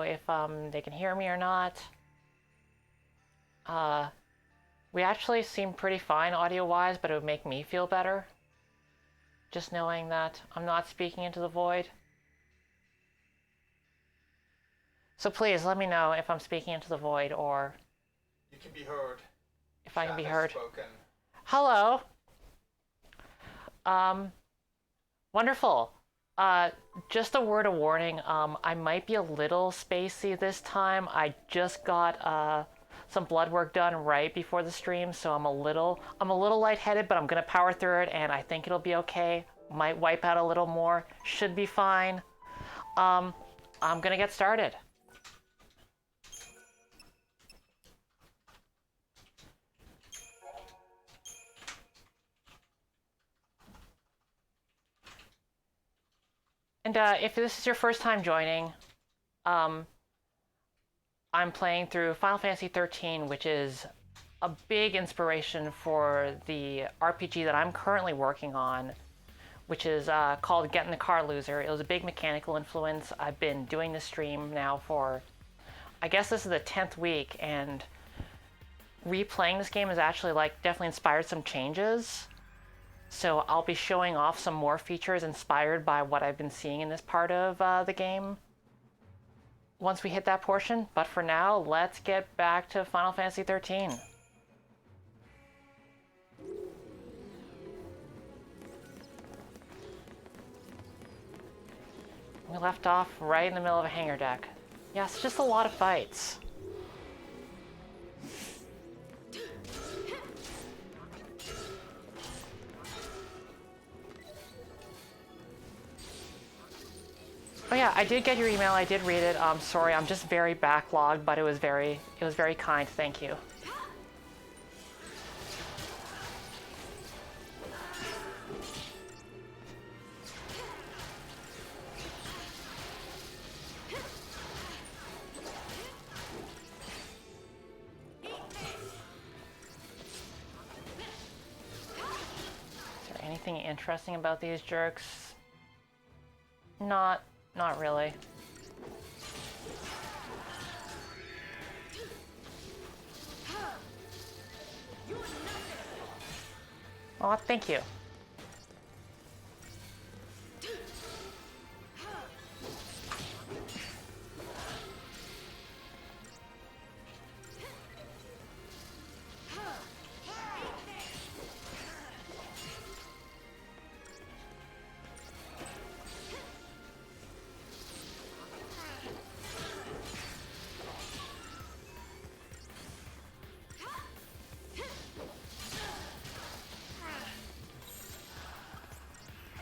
if they can hear me or not. We actually seem pretty fine audio-wise, but it would make me feel better. Just knowing that I'm not speaking into the void. So please let me know if I'm speaking into the void or... You can be heard. If I can be heard. Spoken. Hello. Wonderful. Just a word of warning, I might be a little spacey this time. I just got some blood work done right before the stream, so I'm a little lightheaded, but I'm gonna power through it, and I think it'll be okay. Might wipe out a little more, should be fine. I'm gonna get started. And if this is your first time joining, I'm playing through Final Fantasy XIII, which is a big inspiration for the RPG that I'm currently working on, which is called Get in the Car Loser. It was a big mechanical influence. I've been doing this stream now for, I guess this is the 10th week, and replaying this game has actually definitely inspired some changes. So I'll be showing off some more features inspired by what I've been seeing in this part of the game once we hit that portion. But for now, let's get back to Final Fantasy XIII. We left off right in the middle of a hangar deck. Yes, just a lot of fights. Oh yeah, I did get your email. I did read it. Sorry, I'm just very backlogged, but it was very kind. Thank you. Is there anything interesting about these jerks? Not really. Oh, thank you.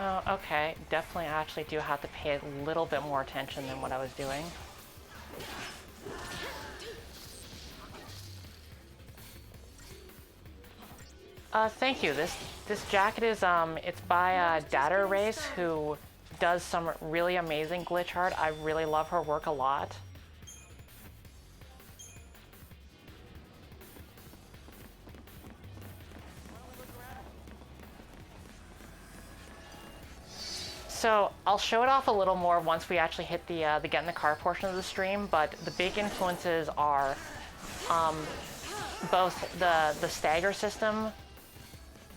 Oh, okay. Definitely actually do have to pay a little bit more attention than what I was doing. Thank you. This jacket is it's by Data Erase, who does some really amazing glitch art. I really love her work a lot. So I'll show it off a little more once we actually hit the get in the car portion of the stream, but the big influences are both the stagger system,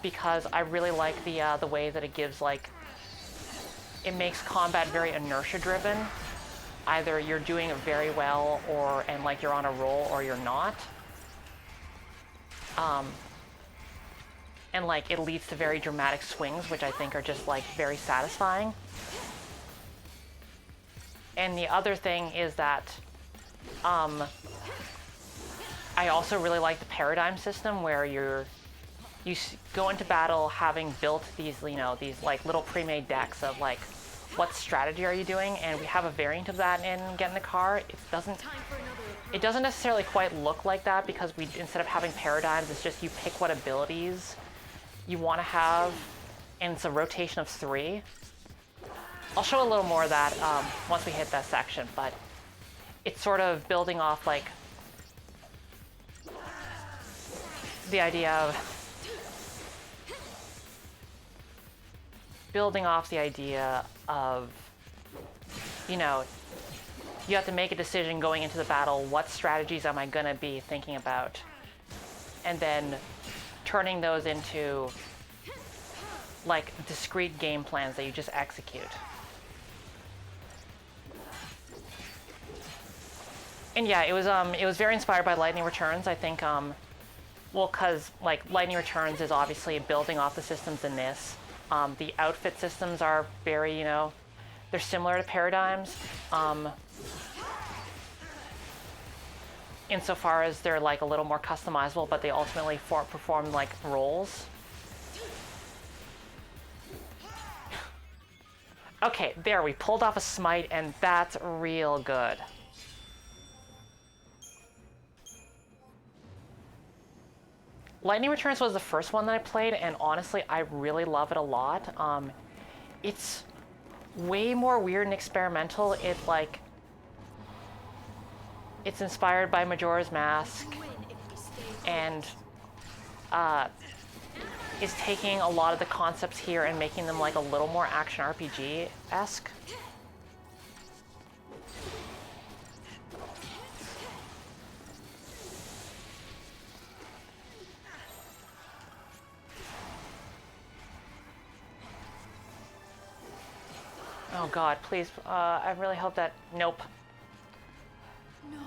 because I really like the way that it gives it makes combat very inertia driven. Either you're doing it very well and you're on a roll, or you're not. And it leads to very dramatic swings, which I think are just very satisfying. And the other thing is that I also really like the paradigm system, where you go into battle having built these these little pre-made decks of what strategy are you doing, and we have a variant of that in Get in the Car. It doesn't necessarily quite look like that, because instead of having paradigms, it's just you pick what abilities you want to have, and it's a rotation of 3. I'll show a little more of that once we hit that section, but it's sort of building off the idea of you have to make a decision going into the battle, what strategies am I going to be thinking about? And then turning those into like discrete game plans that you just execute. And yeah, it was very inspired by Lightning Returns. I think well, cause like Lightning Returns is obviously building off the systems in this. The outfit systems are very, they're similar to Paradigms. Insofar as they're like a little more customizable, but they ultimately perform like roles. Okay, there, we pulled off a smite, and that's real good. Lightning Returns was the first one that I played, and honestly, I really love it a lot. It's way more weird and experimental. It's inspired by Majora's Mask, and is taking a lot of the concepts here and making them like a little more action RPG-esque. Oh god, please, I really hope that... Nope. No.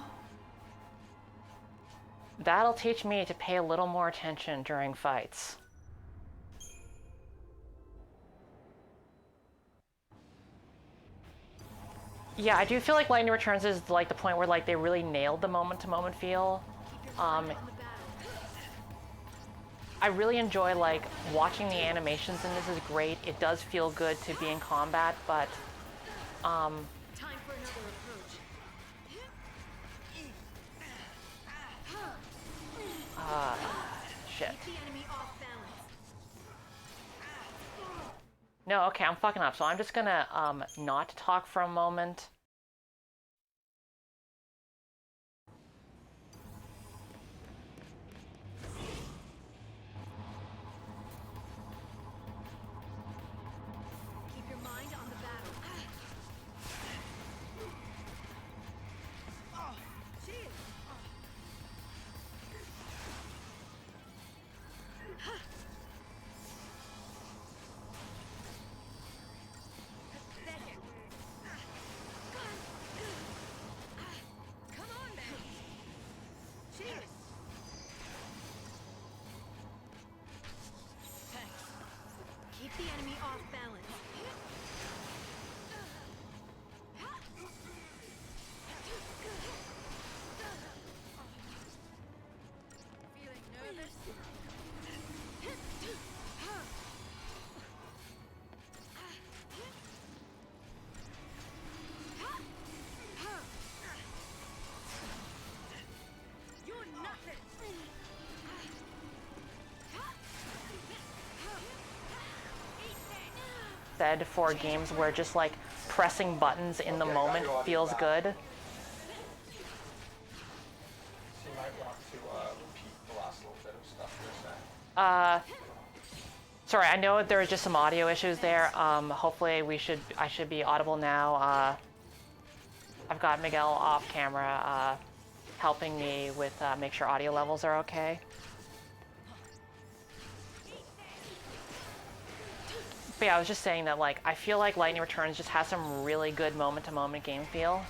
That'll teach me to pay a little more attention during fights. Yeah, I do feel like Lightning Returns is like the point where like they really nailed the moment-to-moment feel. I really enjoy like watching the animations, and this is great. It does feel good to be in combat, but Time for another approach. shit. Keep the enemy off balance. No, okay, I'm fucking up. So I'm just gonna not talk for a moment. Keep your mind on the battle. Shield. Come on, man. Shield. Keep the enemy off balance. Feeling nervous? You're nothing. Said for games where just like pressing buttons in the moment feels good. So you might want to repeat the last little bit of stuff you're saying. Sorry, I know there are just some audio issues there. Hopefully I should be audible now. I've got Miguel off camera helping me with make sure audio levels are okay. But yeah, I was just saying that like I feel like Lightning Returns just has some really good moment-to-moment game feel.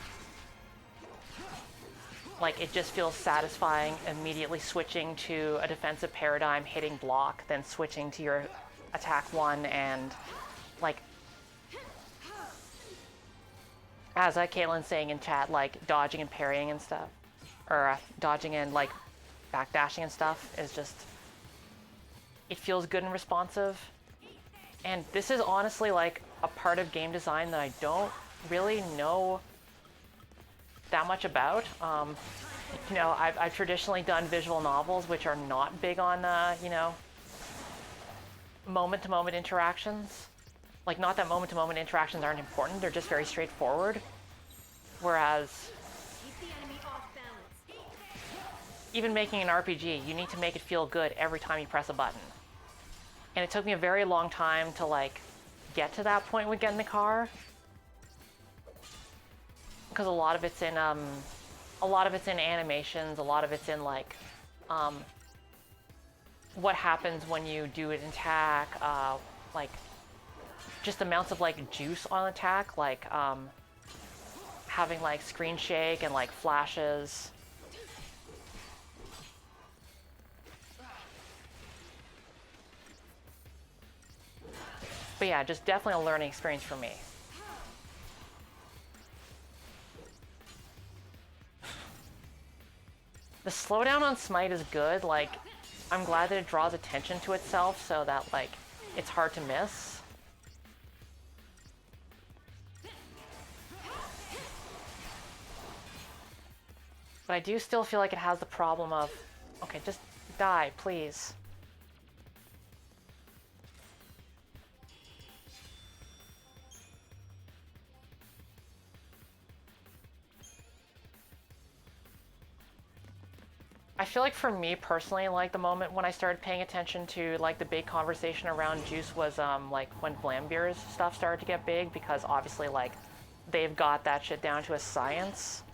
Like it just feels satisfying immediately switching to a defensive paradigm, hitting block, then switching to your attack one and like as Caitlin's saying in chat, like dodging and parrying and stuff, or dodging and like backdashing and stuff is just, it feels good and responsive. And this is honestly like a part of game design that I don't really know that much about. You know, I've traditionally done visual novels, which are not big on, you know, moment-to-moment interactions. Like, not that moment-to-moment interactions aren't important, they're just very straightforward. Whereas, Keep the enemy off balance. even making an RPG, you need to make it feel good every time you press a button. And it took me a very long time to, like, get to that point with Get in the Car. because a lot of it's in animations, a lot of it's in like what happens when you do an attack, like just amounts of like juice on attack, like having like screen shake and like flashes. But yeah, just definitely a learning experience for me. The slowdown on Smite is good. Like, I'm glad that it draws attention to itself so that like it's hard to miss. But I do still feel like it has the problem of, okay, just die, please. I feel like for me personally, like the moment when I started paying attention to like the big conversation around Juice was like when Vlambeer's stuff started to get big, because obviously like they've got that shit down to a science.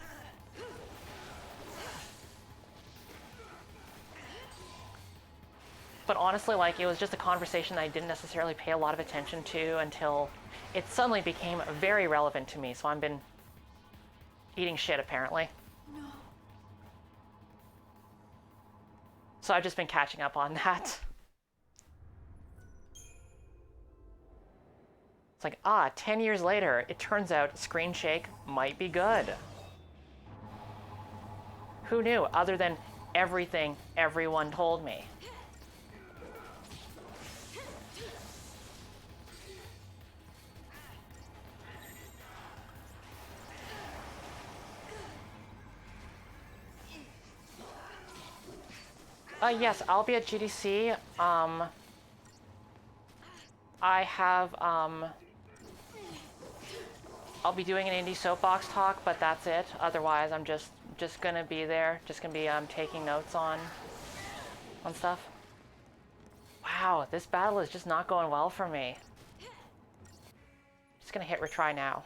But honestly, like it was just a conversation that I didn't necessarily pay a lot of attention to until it suddenly became very relevant to me. So I've been eating shit apparently. So I've just been catching up on that. It's like, 10 years later, it turns out screen shake might be good. Who knew, other than everything everyone told me? Yes, I'll be at GDC. I have, I'll be doing an indie soapbox talk, but that's it. Otherwise, I'm just gonna be there. Just gonna be taking notes on stuff. Wow, this battle is just not going well for me. Just gonna hit retry now.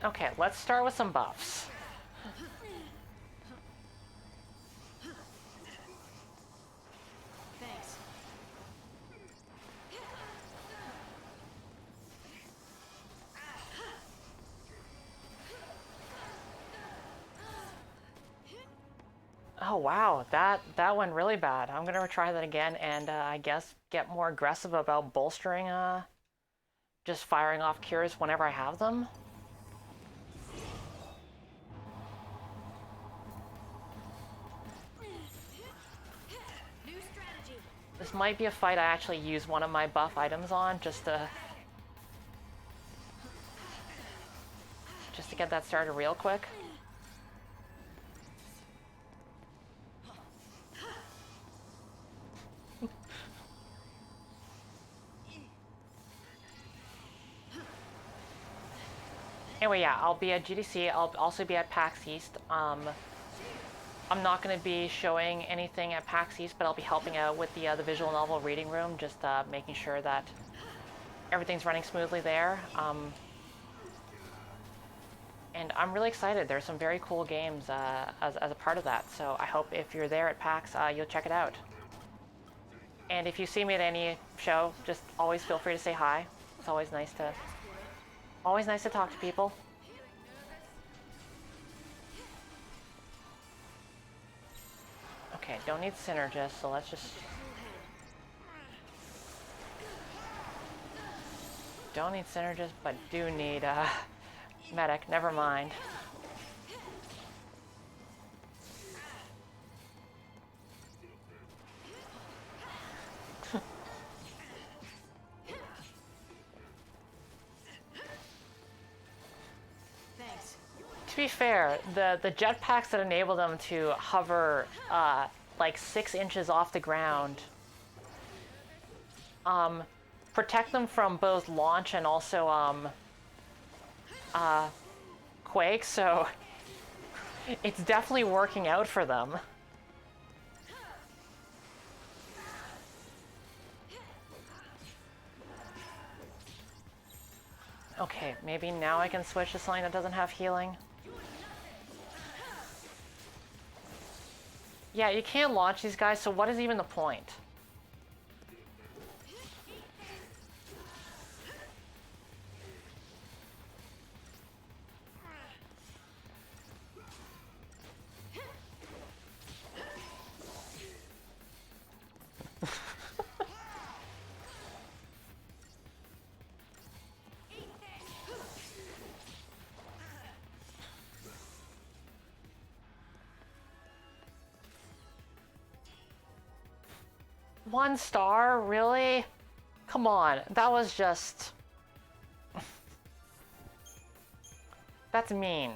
Okay, let's start with some buffs. Thanks. Oh wow, that went really bad. I'm gonna try that again and I guess get more aggressive about bolstering just firing off cures whenever I have them. New strategy. This might be a fight I actually use one of my buff items on just to get that started real quick. Anyway, yeah, I'll be at GDC. I'll also be at PAX East. I'm not going to be showing anything at PAX East, but I'll be helping out with the visual novel reading room, just making sure that everything's running smoothly there. And I'm really excited. There's some very cool games as a part of that. So I hope if you're there at PAX, you'll check it out. And if you see me at any show, just always feel free to say hi. It's always nice to talk to people. Okay, don't need Synergist, so let's just... Don't need Synergist, but do need Medic, never mind. Thanks. To be fair, the jetpacks that enable them to hover like 6 inches off the ground protect them from both launch and also quake, so it's definitely working out for them. Okay, maybe now I can switch to something that doesn't have healing. Yeah, you can't launch these guys, so what is even the point? One star? Really? Come on, that was just... That's mean.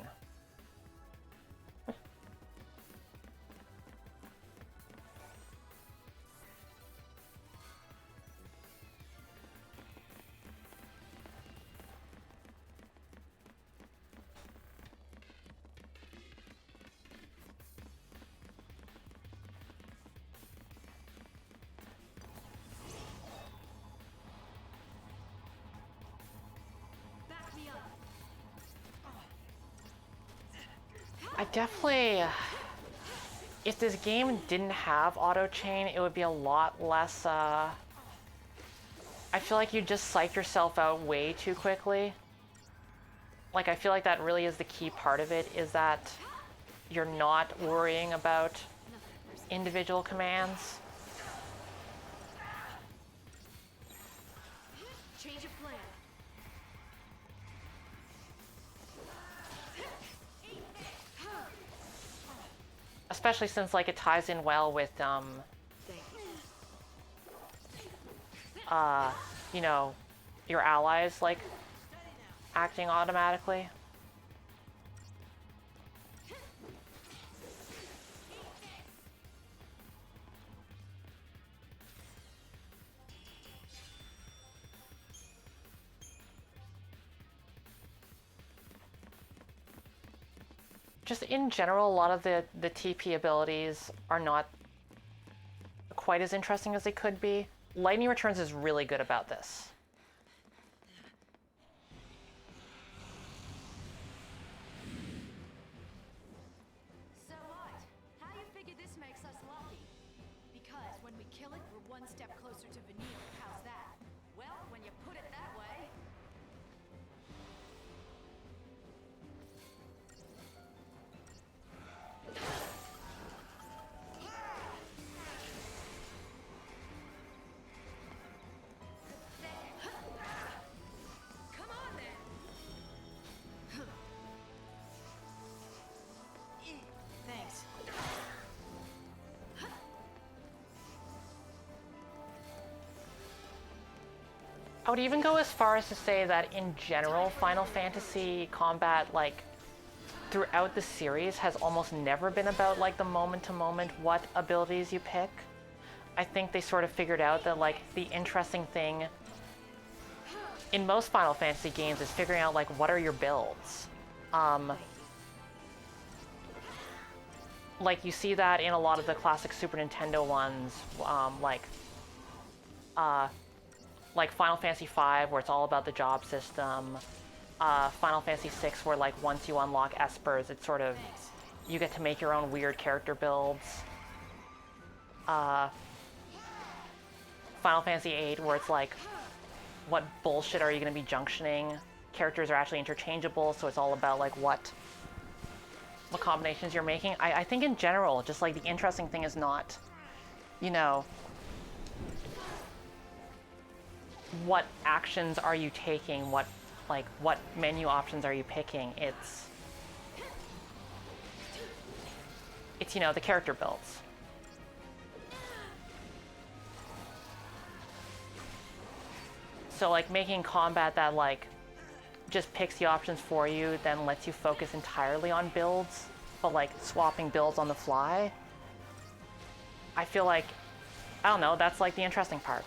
Back me up. I definitely... If this game didn't have auto chain, it would be a lot less, I feel like you just psych yourself out way too quickly. Like, I feel like that really is the key part of it, is that you're not worrying about individual commands. Change of plan. Especially since, like, it ties in well with, Thank you. you know, your allies, like, acting automatically. Just in general, a lot of the TP abilities are not quite as interesting as they could be. Lightning Returns is really good about this. So what? How do you figure this makes us lucky? Because when we kill it, we're one step closer to veneer. How's that? Well, when you put it that way. Come on then. Thanks. I would even go as far as to say that in general, Final Fantasy combat, like, throughout the series has almost never been about, like, the moment-to-moment what abilities you pick. I think they sort of figured out that, like, the interesting thing in most Final Fantasy games is figuring out, like, what are your builds. Like, you see that in a lot of the classic Super Nintendo ones, like Final Fantasy V, where it's all about the job system. Final Fantasy VI, where, like, once you unlock Espers, it's sort of, you get to make your own weird character builds. Final Fantasy VIII, where it's like, what bullshit are you going to be junctioning? Characters are actually interchangeable, so it's all about, like, what combinations you're making. I think in general, just, like, the interesting thing is not, you know, what actions are you taking, what menu options are you picking. It's you know, the character builds. So, like, making combat that, like, just picks the options for you, then lets you focus entirely on builds, but, like, swapping builds on the fly, I feel like, I don't know, that's, like, the interesting part.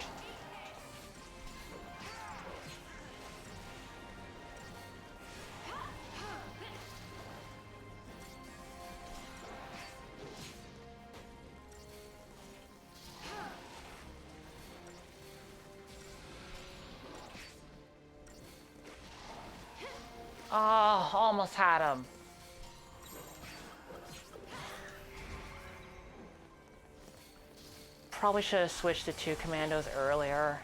Oh, almost had him. Probably should have switched to 2 commandos earlier.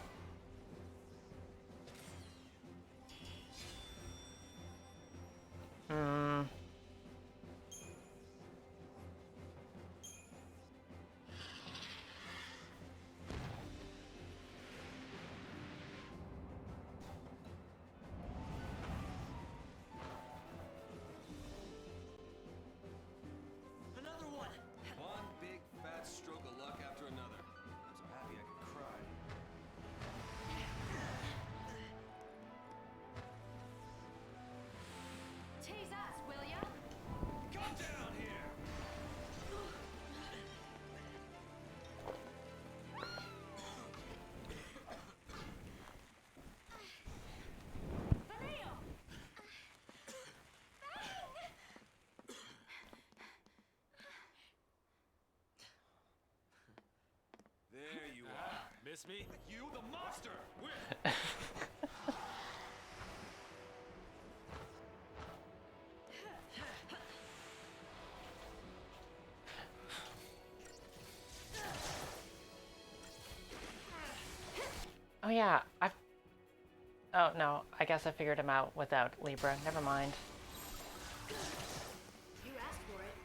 Another one! One big fat stroke of luck after another. I'm so happy I could cry. Tease us, will ya? Come down here! Vanille! There you are. Miss me? You, the monster! Where? Oh yeah, Oh no, I guess I figured him out without Libra. Never mind. You asked for it.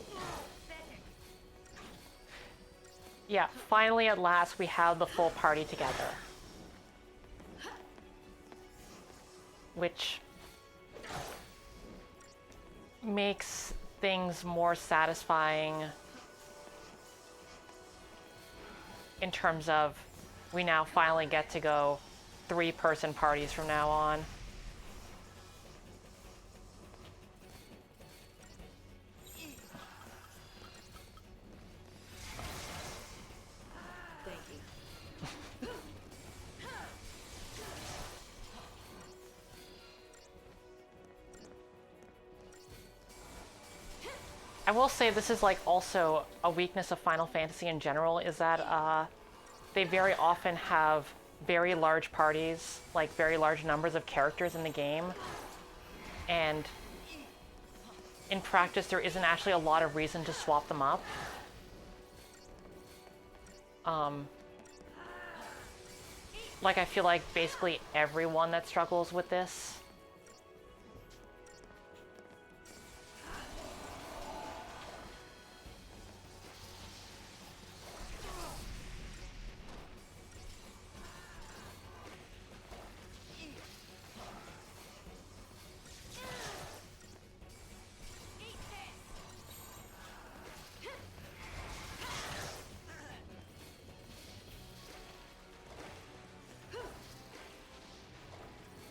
Pathetic. Yeah, finally at last we have the full party together. Which makes things more satisfying in terms of we now finally get to go 3-person parties from now on. Thank you. I will say this is like also a weakness of Final Fantasy in general is that they very often have very large parties, like very large numbers of characters in the game. And in practice, there isn't actually a lot of reason to swap them up. Like I feel like basically everyone that struggles with this.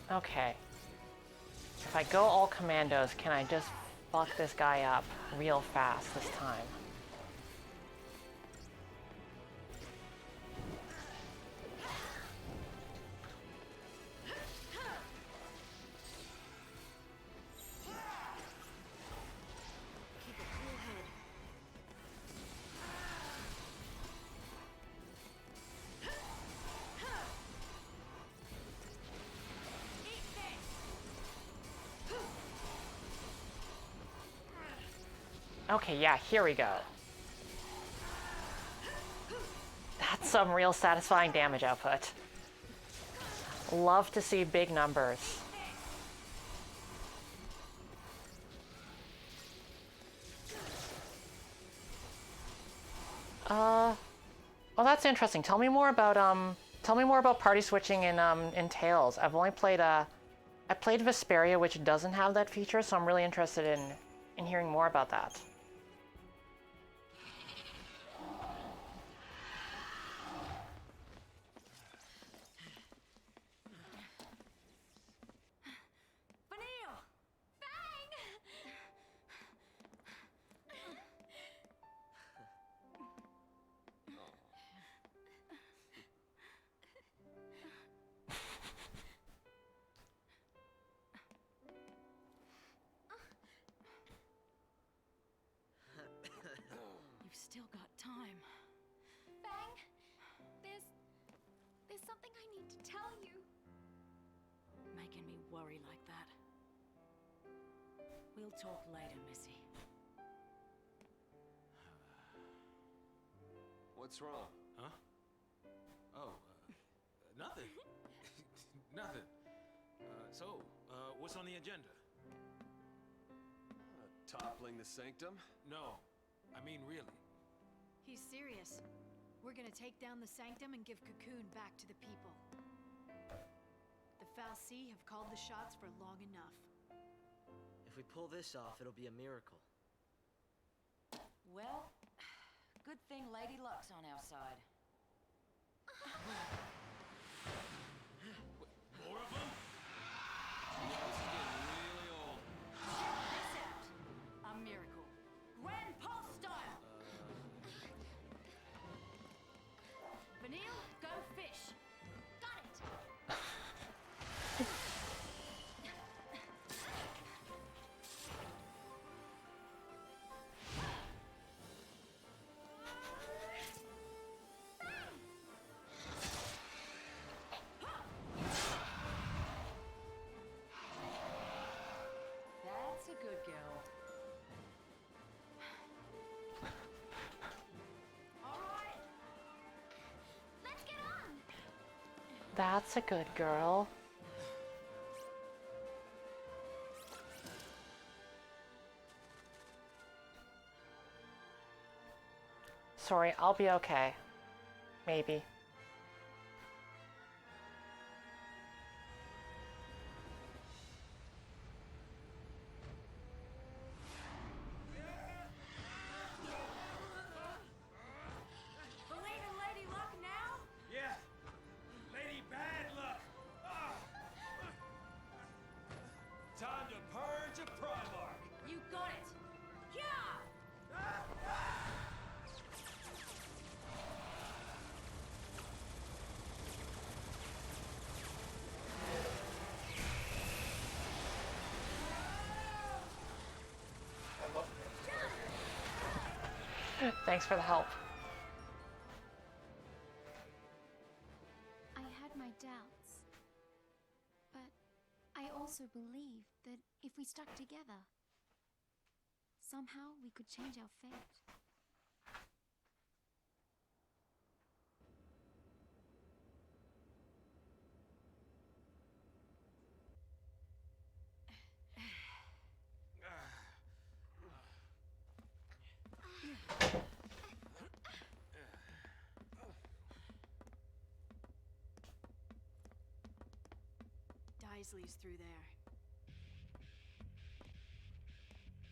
Okay. If I go all commandos, can I just fuck this guy up real fast this time? Keep a cool head. Eat this! Okay, yeah, here we go. That's some real satisfying damage output. Love to see big numbers. Well, that's interesting. Tell me more about party switching in Tales. I've only played I played Vesperia, which doesn't have that feature, so I'm really interested in hearing more about that. Vanille! Bang! You've still got time. something I need to tell you. Making me worry like that. We'll talk later, Missy. What's wrong? Huh? Oh, nothing. Nothing. What's on the agenda? Toppling the sanctum? No, I mean really. He's serious. We're gonna take down the sanctum and give Cocoon back to the people. The fal'Cie have called the shots for long enough. If we pull this off, it'll be a miracle. Well, good thing Lady Luck's on our side. More of them? This is getting really old. Check this out. A miracle. Grand Pulse style. Vanille, go fish. Got it! That's a good girl. All right. Let's get on! That's a good girl. Sorry, I'll be okay. Maybe. Believe in Lady Luck now? Yeah. Lady Bad Luck. Ah. Time to purge a Primarch. You got it. Yeah! I love it. Thanks for the help. I had my doubts. But I also believed that if we stuck together, somehow we could change our fate. Isley's through there.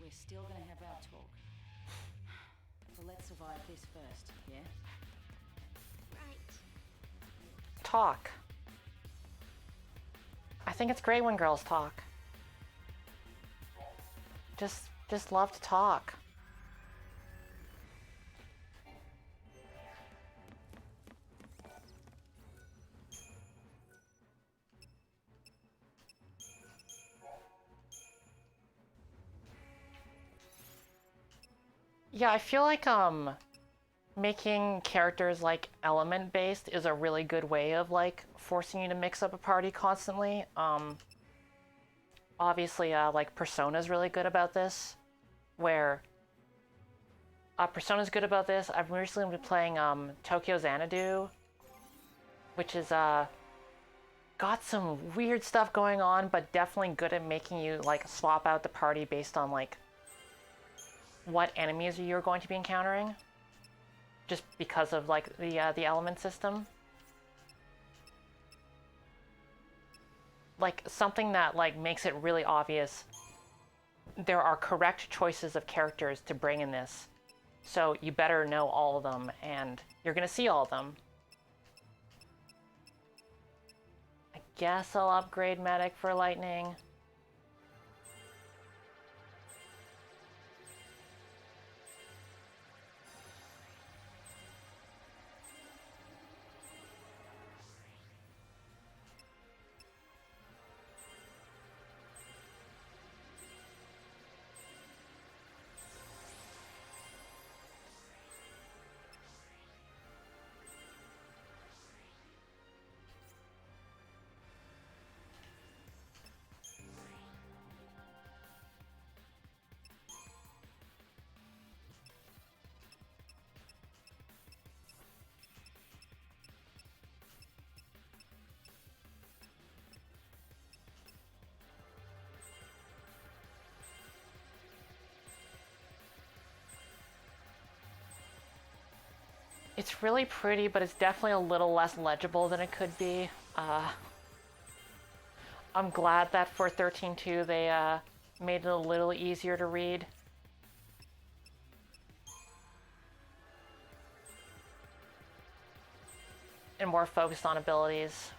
We're still gonna have our talk. But let's survive this first, yeah? Right. Talk. I think it's great when girls talk. Just love to talk. Yeah, I feel like making characters like element based is a really good way of like forcing you to mix up a party constantly. Obviously like Persona's really good about this, where Persona's good about this. I've recently been playing Tokyo Xanadu, which is got some weird stuff going on, but definitely good at making you like swap out the party based on like what enemies you're going to be encountering, just because of like the element system. Like something that like makes it really obvious there are correct choices of characters to bring in this, so you better know all of them and you're gonna see all of them. I guess I'll upgrade medic for lightning. It's really pretty, but it's definitely a little less legible than it could be. I'm glad that for 13.2 they made it a little easier to read. And more focused on abilities.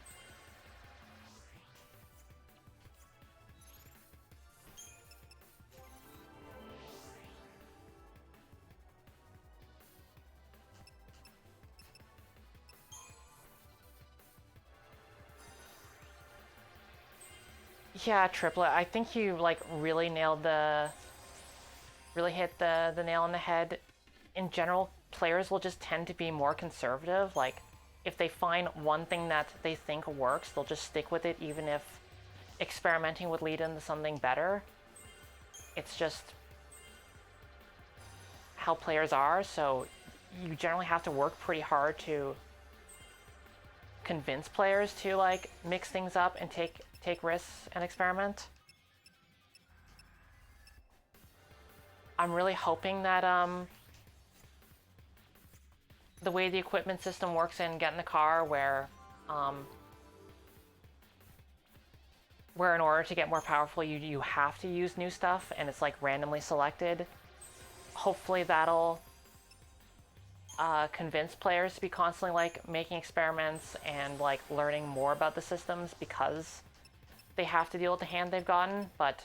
Yeah, Triplet, I think you like really nailed really hit the nail on the head. In general, players will just tend to be more conservative. Like, if they find one thing that they think works, they'll just stick with it even if experimenting would lead into something better. It's just how players are, so you generally have to work pretty hard to convince players to like mix things up and take risks and experiment. I'm really hoping that the way the equipment system works in Get in the Car, where in order to get more powerful you have to use new stuff and it's like randomly selected. Hopefully that'll convince players to be constantly like making experiments and like learning more about the systems because they have to deal with the hand they've gotten, but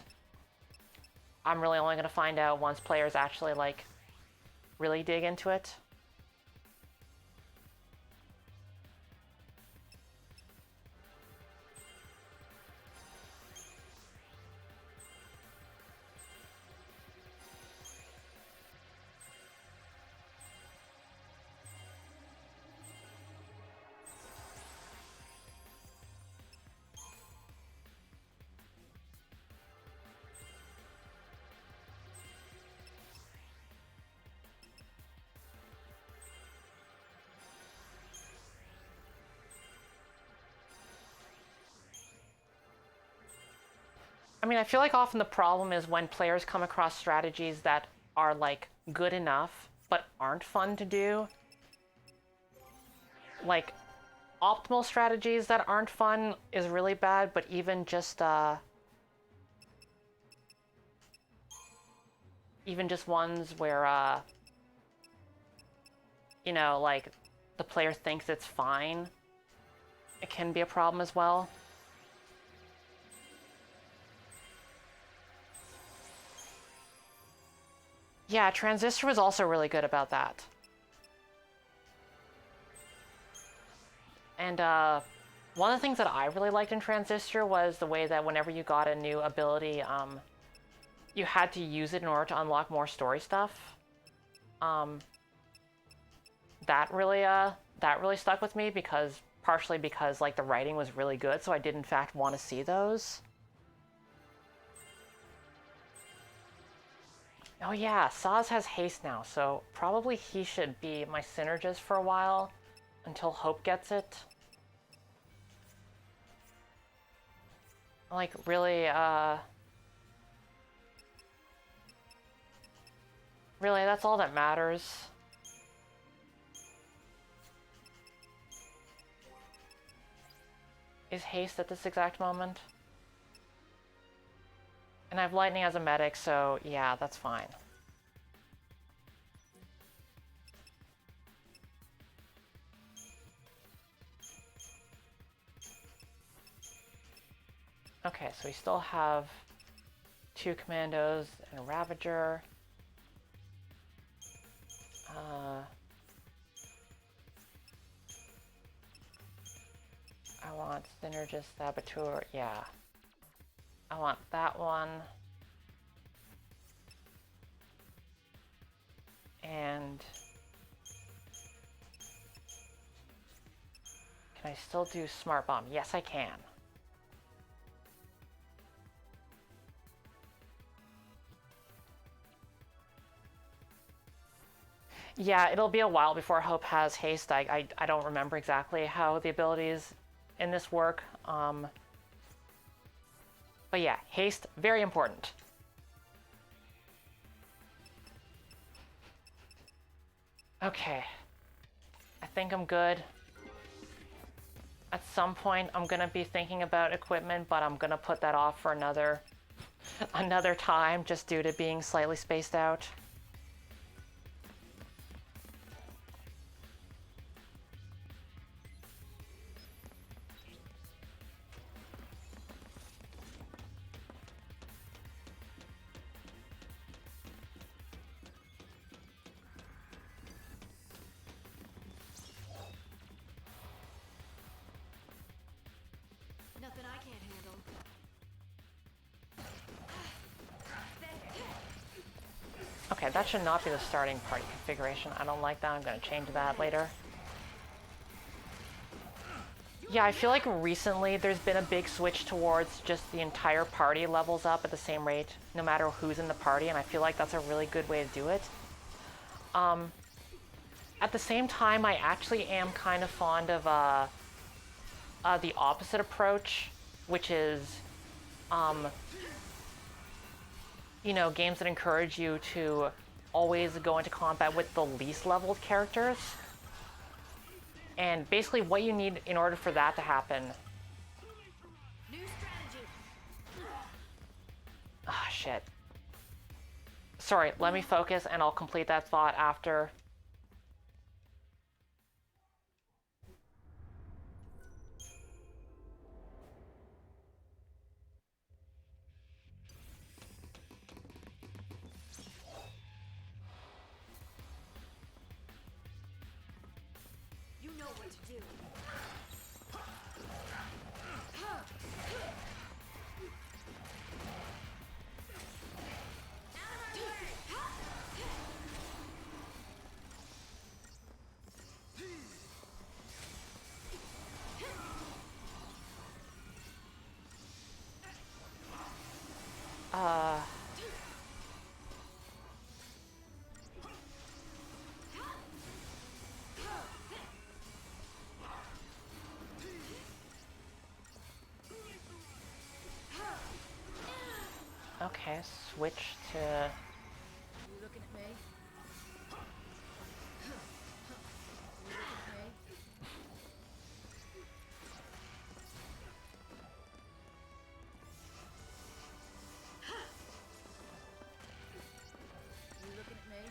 I'm really only going to find out once players actually like really dig into it. I mean, I feel like often the problem is when players come across strategies that are like good enough but aren't fun to do. Like, optimal strategies that aren't fun is really bad, but even just ones where you know, like the player thinks it's fine, it can be a problem as well. Yeah, Transistor was also really good about that. And one of the things that I really liked in Transistor was the way that whenever you got a new ability, you had to use it in order to unlock more story stuff. That really stuck with me because partially because like the writing was really good, so I did in fact want to see those. Oh yeah, Saz has haste now, so probably he should be my synergist for a while until Hope gets it. Like, really, really, that's all that matters. Is haste at this exact moment? And I have lightning as a medic, so yeah, that's fine. Okay, so we still have 2 commandos and a Ravager. I want Synergist Saboteur, yeah. I want that one. And can I still do Smart Bomb? Yes, I can. Yeah, it'll be a while before Hope has haste. I don't remember exactly how the abilities in this work. But yeah, haste, very important. Okay. think I'm good. At some point, I'm gonna be thinking about equipment, but I'm gonna put that off for another time, just due to being slightly spaced out. Nothing I can't handle. Okay, that should not be the starting party configuration. I don't like that. I'm gonna change that later. Yeah, I feel like recently there's been a big switch towards just the entire party levels up at the same rate, no matter who's in the party, and I feel like that's a really good way to do it. At the same time, I actually am kind of fond of the opposite approach, which is, you know, games that encourage you to always go into combat with the least leveled characters. And basically what you need in order for that to happen... New strategy. Ah, shit. Sorry, let me focus and I'll complete that thought after. You know what to do. Okay, switch to... You looking at me? You looking at me? You looking at me?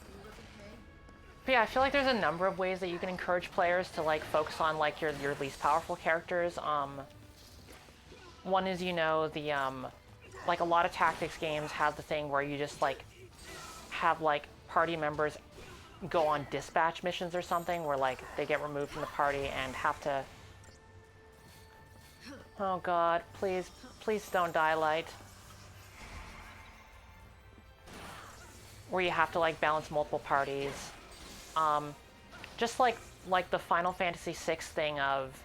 You looking at me? But yeah, I feel like there's a number of ways that you can encourage players to like focus on like your least powerful characters. One is, you know, the like a lot of tactics games have the thing where you just like have like party members go on dispatch missions or something where like they get removed from the party and have to... Oh god, please, please don't die, Light. Where you have to like balance multiple parties. Just like the Final Fantasy VI thing of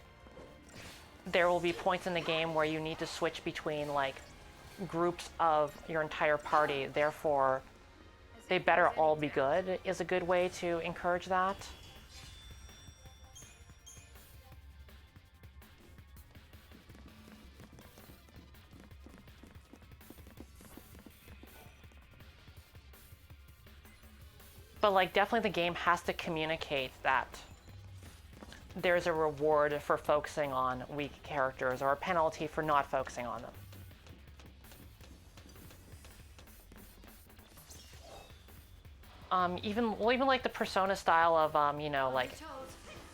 there will be points in the game where you need to switch between like groups of your entire party, therefore they better all be good, is a good way to encourage that. But like definitely the game has to communicate that there's a reward for focusing on weak characters or a penalty for not focusing on them. Even like the Persona style of, you know, like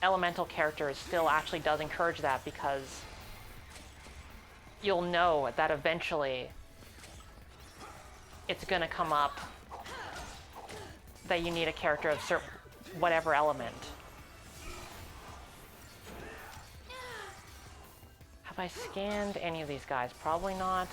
elemental characters still actually does encourage that, because you'll know that eventually it's gonna come up that you need a character of certain whatever element. Have I scanned any of these guys? Probably not.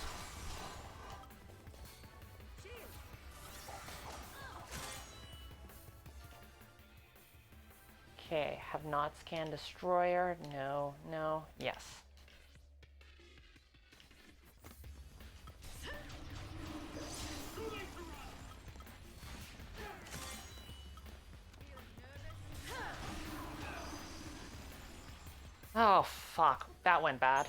Okay, have not scanned Destroyer. No, no, yes. Oh, fuck. That went bad.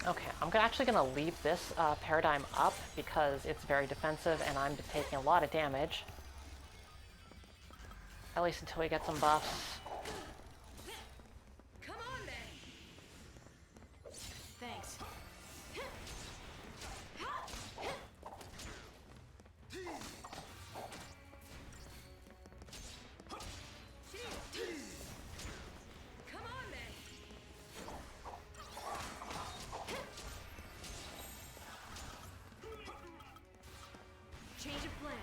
Okay, actually gonna leave this paradigm up because it's very defensive and I'm taking a lot of damage. At least until we get some buffs. Come on, then. Thanks. Come on, then. Change of plan.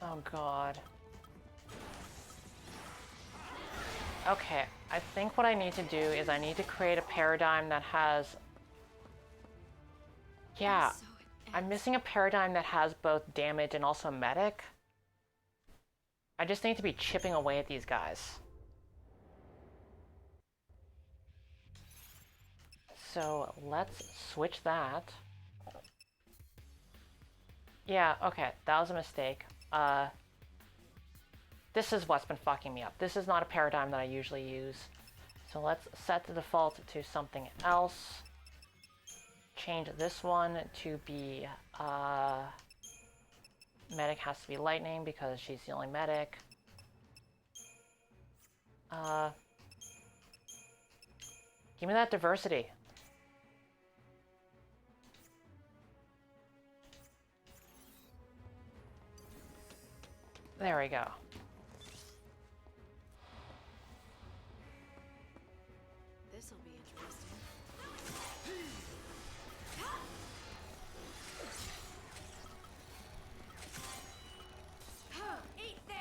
Oh god. Okay, I think what I need to do is I need to create a paradigm that has... Yeah, I'm missing a paradigm that has both damage and also medic. I just need to be chipping away at these guys. So let's switch that. Yeah, okay, that was a mistake. This is what's been fucking me up. This is not a paradigm that I usually use. So let's set the default to something else. Change this one to be, medic has to be lightning because she's the only medic. Give me that diversity. There we go. This'll be interesting. Eat this!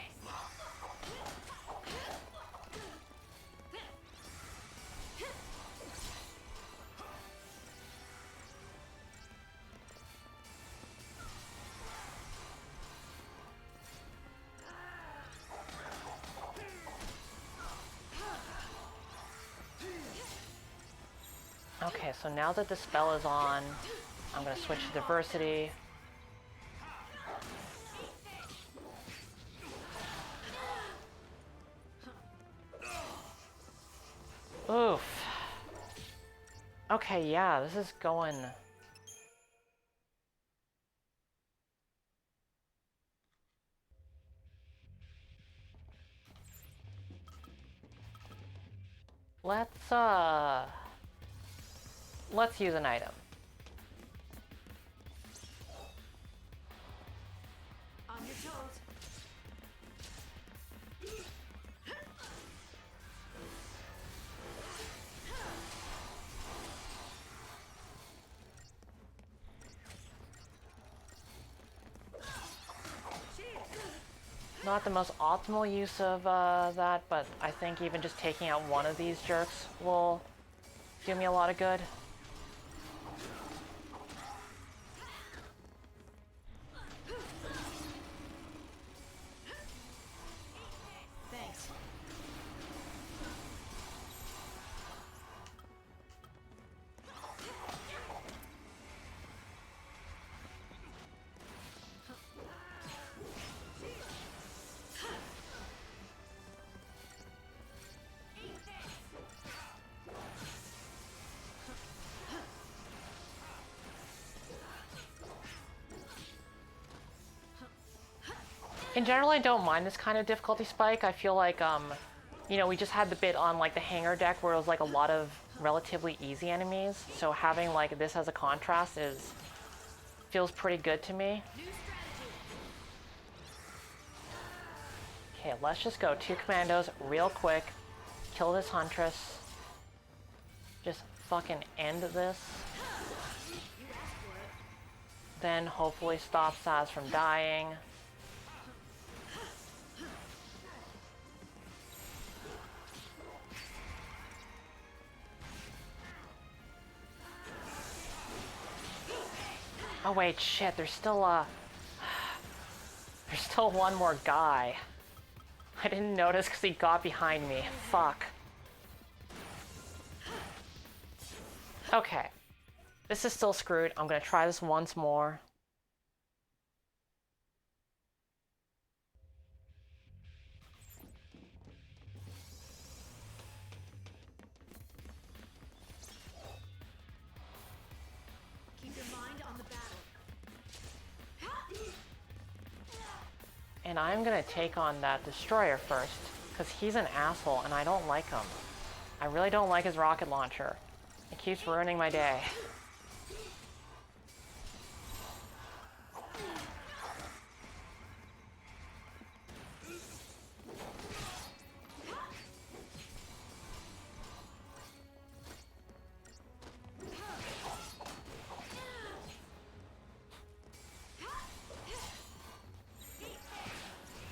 Okay, so now that the spell is on, I'm gonna switch to diversity. Oof. Okay, yeah, this is going... Let's use an item. On your toes. Not the most optimal use of that, but I think even just taking out one of these jerks will do me a lot of good. Thanks. In general, I don't mind this kind of difficulty spike. I feel like, you know, we just had the bit on like the hangar deck where it was like a lot of relatively easy enemies. So having like this as a contrast feels pretty good to me. Okay, let's just go 2 commandos real quick. Kill this huntress. Just fucking end this. Then hopefully stop Saz from dying. Oh wait, shit, there's still there's still one more guy. I didn't notice because he got behind me. Fuck. Okay. This is still screwed. I'm gonna try this once more. Keep your mind on the battle. And I'm gonna take on that destroyer first, because he's an asshole and I don't like him. I really don't like his rocket launcher. It keeps ruining my day.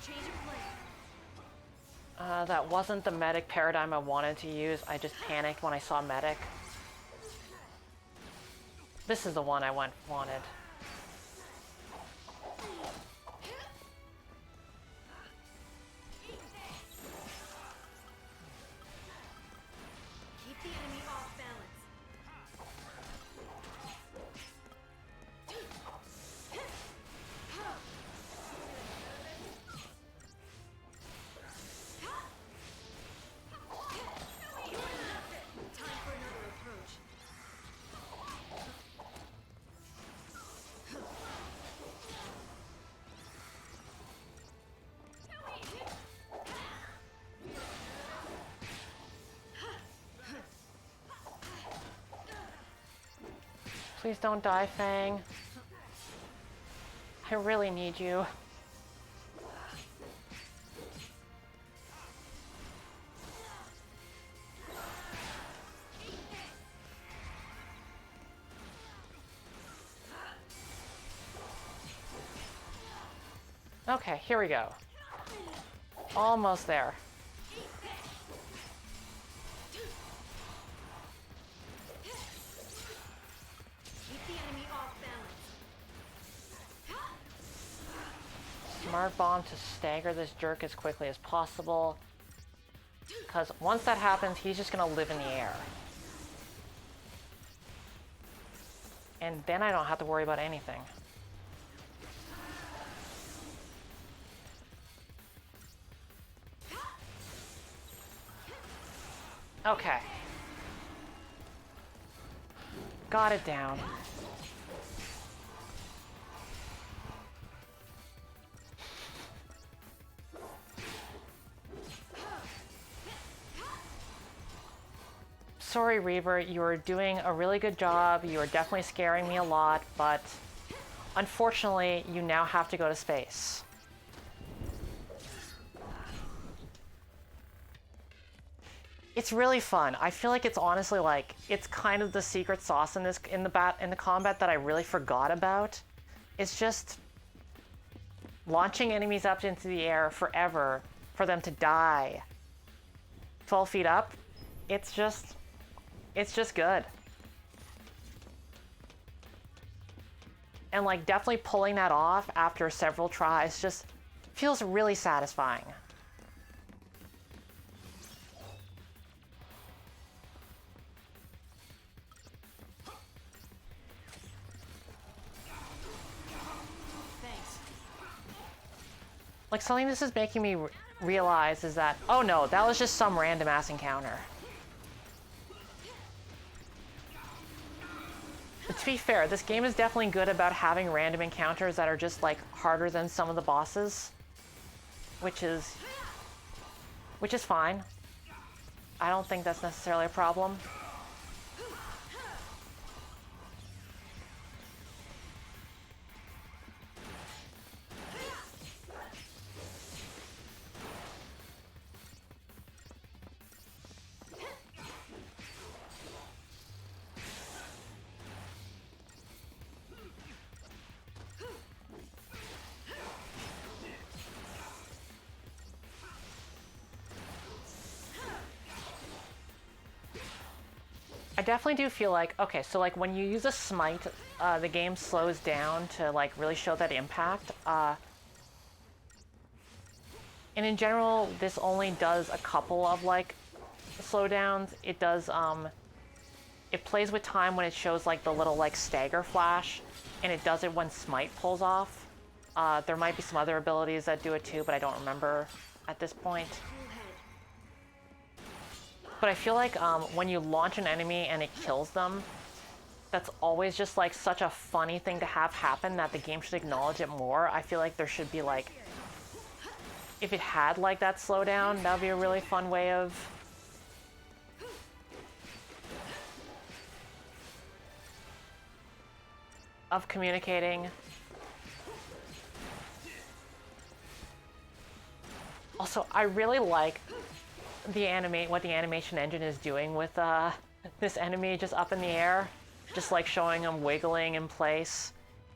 Change of plan. That wasn't the medic paradigm I wanted to use. I just panicked when I saw medic. This is the one I wanted. Keep the enemy off balance. Time for another approach. Please don't die, Fang. I really need you. Okay, here we go. Almost there. Keep the enemy off balance. Smart bomb to stagger this jerk as quickly as possible. Because once that happens, he's just gonna live in the air. And then I don't have to worry about anything. Okay. Got it down. Sorry, Reaver, you were doing a really good job. You were definitely scaring me a lot, but unfortunately, you now have to go to space. It's really fun. I feel like it's honestly like it's kind of the secret sauce in this in the combat that I really forgot about. It's just launching enemies up into the air forever for them to die 12 feet up. It's just good. And like definitely pulling that off after several tries just feels really satisfying. Thanks. Like something this is making me realize is that, oh no, that was just some random ass encounter. But to be fair, this game is definitely good about having random encounters that are just like harder than some of the bosses, which is fine. I don't think that's necessarily a problem. definitely do feel like, okay, so like when you use a smite, the game slows down to like really show that impact. And in general, this only does a couple of like slowdowns. It does, it plays with time when it shows like the little like stagger flash, and it does it when smite pulls off. There might be some other abilities that do it too, but I don't remember at this point. But I feel like when you launch an enemy and it kills them, that's always just like such a funny thing to have happen that the game should acknowledge it more. I feel like there should be like, if it had like that slowdown, that would be a really fun way of communicating. Also, I really like what the animation engine is doing with this enemy just up in the air, just like showing him wiggling in place.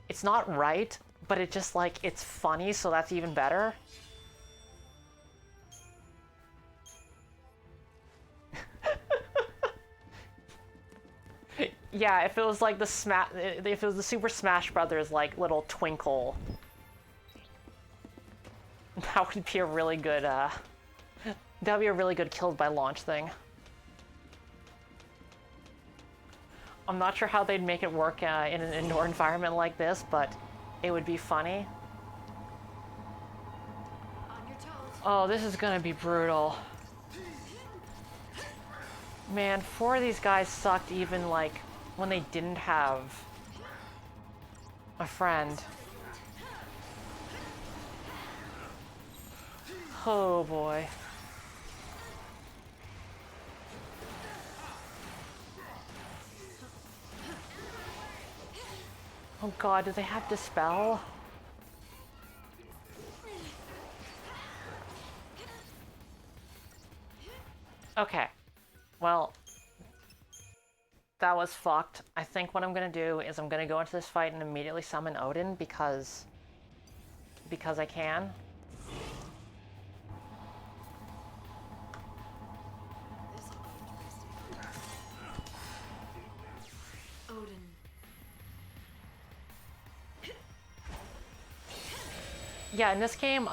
It's not right, but it just like, it's funny, so that's even better. Yeah, if it was like if it was the Super Smash Brothers like little twinkle, that would be a really good that would be a really good killed by launch thing. I'm not sure how they'd make it work in an indoor environment like this, but it would be funny. On your toes. Oh, this is gonna be brutal. Man, 4 of these guys sucked even like when they didn't have a friend. Oh boy. Oh god, do they have Dispel? Okay. Well, that was fucked. I think what I'm gonna do is I'm gonna go into this fight and immediately summon Odin because I can. Odin. Yeah, in this game,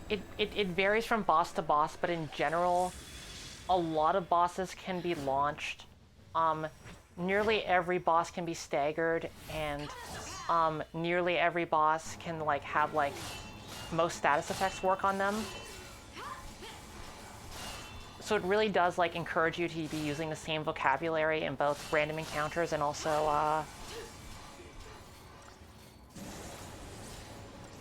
it varies from boss to boss, but in general, a lot of bosses can be launched. Nearly every boss can be staggered, and nearly every boss can like have like most status effects work on them. So it really does like encourage you to be using the same vocabulary in both random encounters and also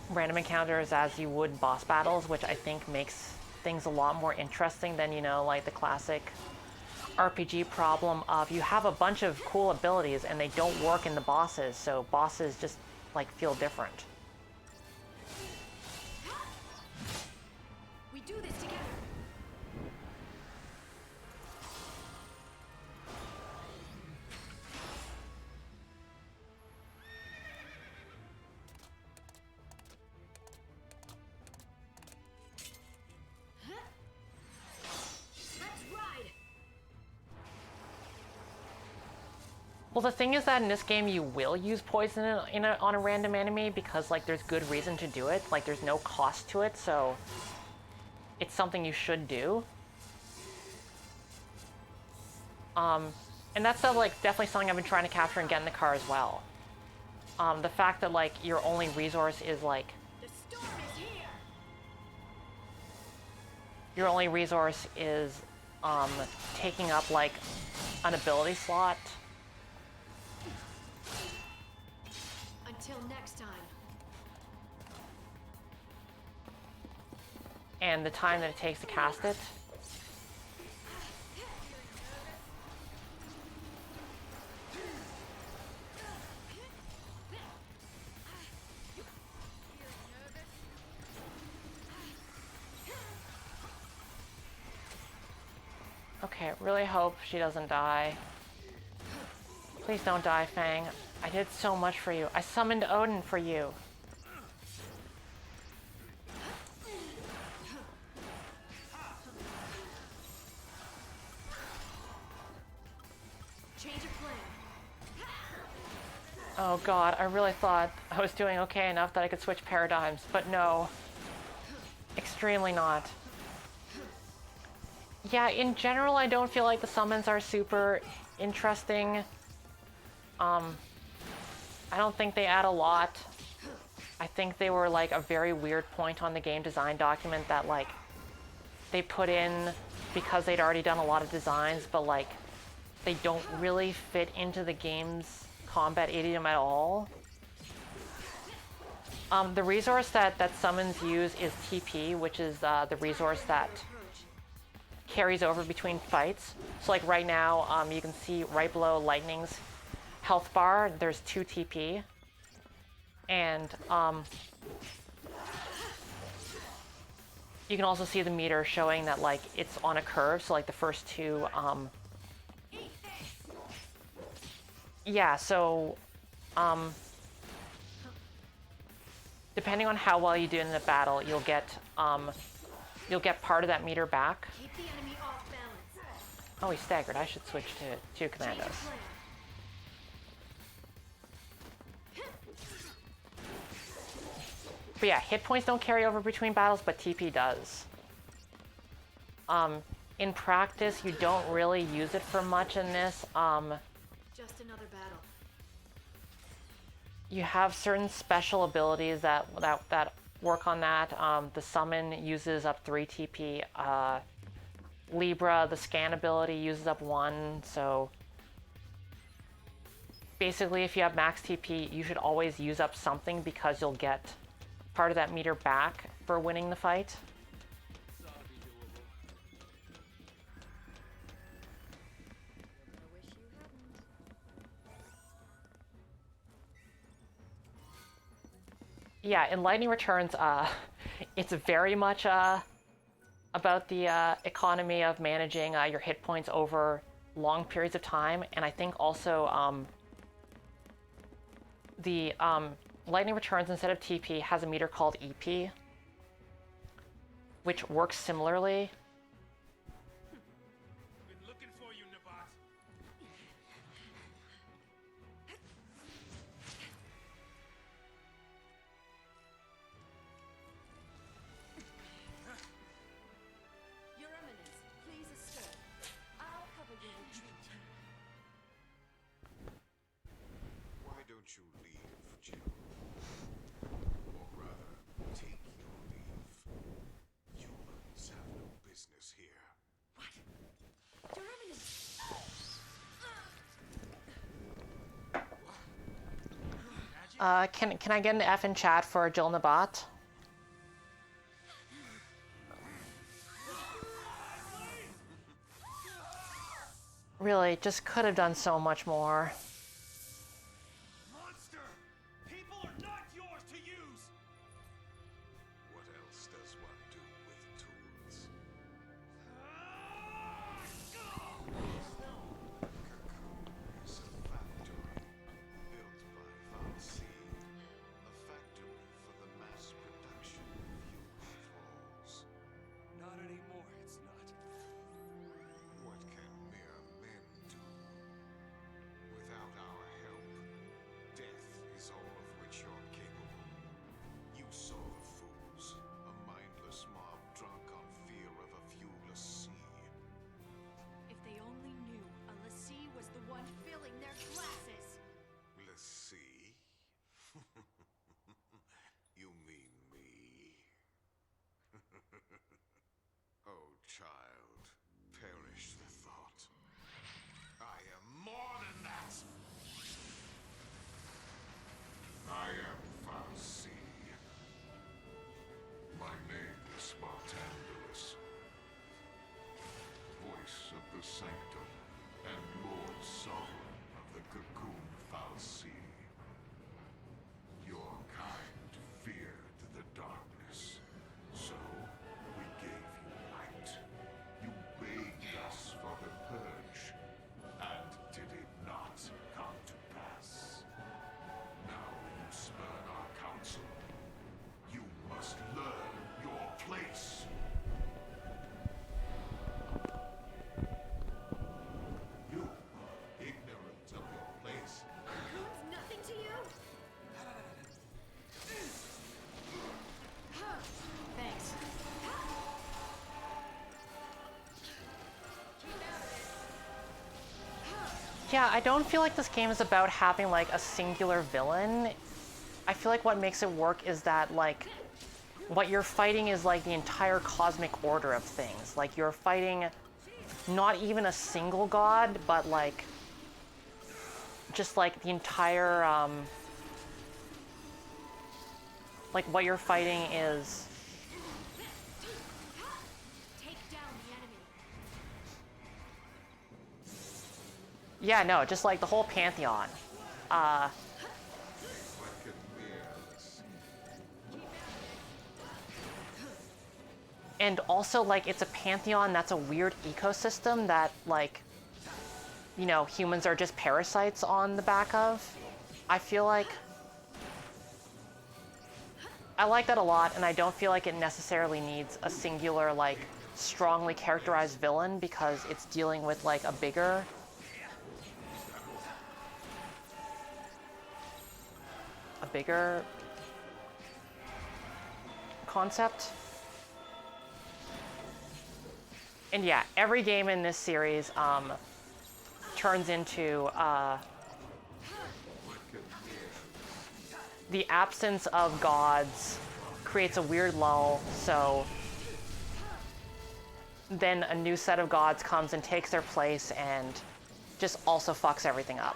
random encounters as you would boss battles, which I think makes things a lot more interesting than, you know, like the classic RPG problem of you have a bunch of cool abilities and they don't work in the bosses, so bosses just like feel different. We do this together. Let's ride. Well, the thing is that in this game you will use poison on a random enemy because like there's good reason to do it. Like there's no cost to it, so it's something you should do. And that's like definitely something I've been trying to capture and get in the car as well. The fact that like your only resource is like The storm is here. your only resource is taking up like an ability slot. Until next time. And the time that it takes to cast it. Okay, really hope she doesn't die. Please don't die, Fang. I did so much for you. I summoned Odin for you. Oh god, I really thought I was doing okay enough that I could switch paradigms, but no. Extremely not. Yeah, in general, I don't feel like the summons are super interesting. I don't think they add a lot. I think they were like a very weird point on the game design document that like they put in because they'd already done a lot of designs, but like they don't really fit into the game's combat idiom at all. The resource that summons use is TP, which is the resource that carries over between fights. So like right now, you can see right below Lightning's health bar, there's 2 TP. And you can also see the meter showing that like it's on a curve. So like the first 2, yeah, so depending on how well you do in the battle, you'll get part of that meter back. Keep the enemy off balance. Oh, he's staggered. I should switch to 2 commandos. But yeah, hit points don't carry over between battles, but TP does. In practice, you don't really use it for much in this. Just another battle. You have certain special abilities that work on that. The summon uses up 3 TP. Libra, the scan ability, uses up 1. So basically, if you have max TP, you should always use up something because you'll get part of that meter back for winning the fight. Yeah, in Lightning Returns, it's very much about the economy of managing your hit points over long periods of time, and I think also the Lightning Returns, instead of TP, has a meter called EP, which works similarly. Been looking for you, Nabat. Your Eminence, please escape. I'll cover your retreat. Why don't you leave, Jill? Or rather, take your leave. Humans have no business here. Your Eminence! Can I get an F in chat for Jill Nabat? Really, just could have done so much more. Monster! People are not yours to use! What else does one do with tools? Cocoon is a factory built by fal'Cie, a factory for the mass production of human thralls. Not anymore, it's not. What can mere men do without Yeah, I don't feel like this game is about having like a singular villain. I feel like what makes it work is that like what you're fighting is like the entire cosmic order of things. Like you're fighting not even a single god, but like just like the entire like what you're fighting is Take down the enemy. yeah, no, just like the whole pantheon. And also like it's a pantheon that's a weird ecosystem that like, you know, humans are just parasites on the back of. I feel like I like that a lot, and I don't feel like it necessarily needs a singular, like, strongly characterized villain because it's dealing with, like, a bigger concept. And yeah, every game in this series turns into the absence of gods creates a weird lull, so then a new set of gods comes and takes their place and just also fucks everything up.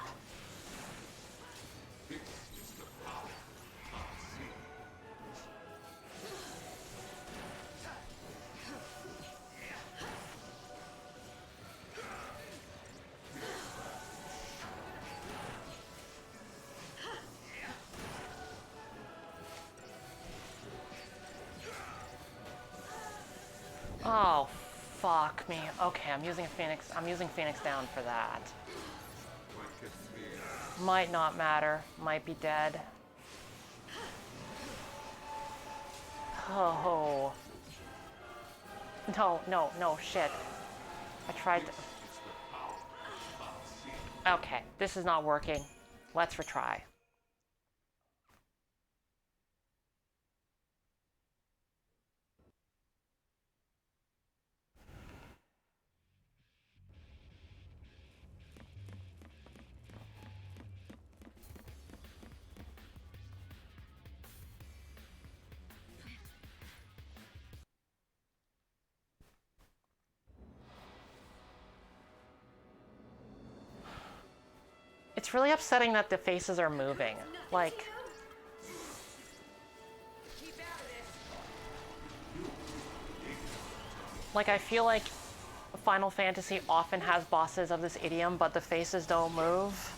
Oh, fuck me. Okay, I'm using Phoenix down for that. Might not matter. Might be dead. Oh. No, shit. I tried to... Okay, this is not working. Let's retry. It's really upsetting that the faces are moving. Like... Like, I feel like Final Fantasy often has bosses of this idiom, but the faces don't move.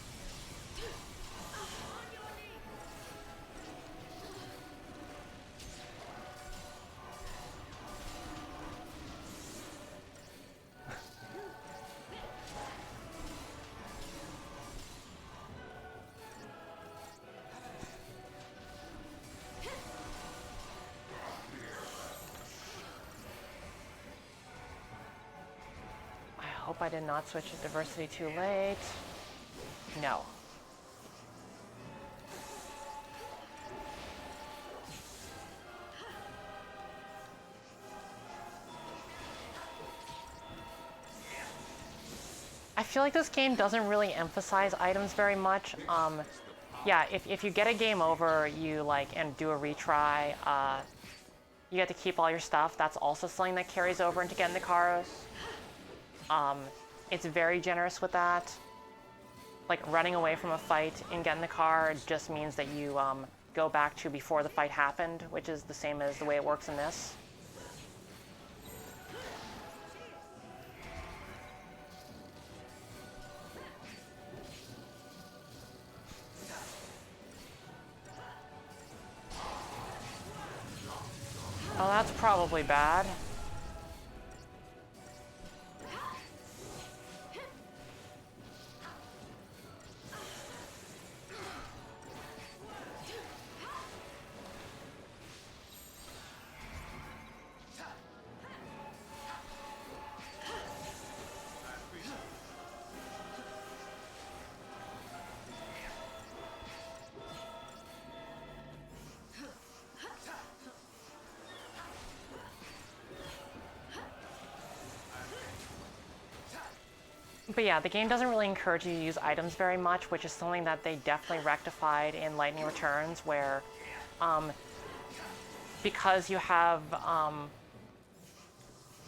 I hope I did not switch to diversity too late. No. I feel like this game doesn't really emphasize items very much. Yeah, if you get a game over, you like and do a retry, you get to keep all your stuff. That's also something that carries over into getting the Karos. It's very generous with that. Like running away from a fight and getting the car just means that you go back to before the fight happened, which is the same as the way it works in this. Oh, that's probably bad. But yeah, the game doesn't really encourage you to use items very much, which is something that they definitely rectified in Lightning Returns, where because you have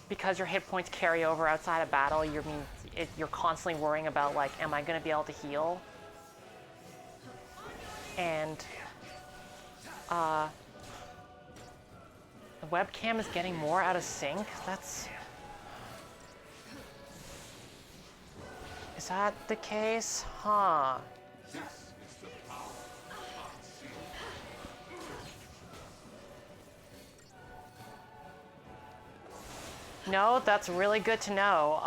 because your hit points carry over outside of battle, you're constantly worrying about like, am I going to be able to heal? And the webcam is getting more out of sync. Is that the case? Huh. No, that's really good to know.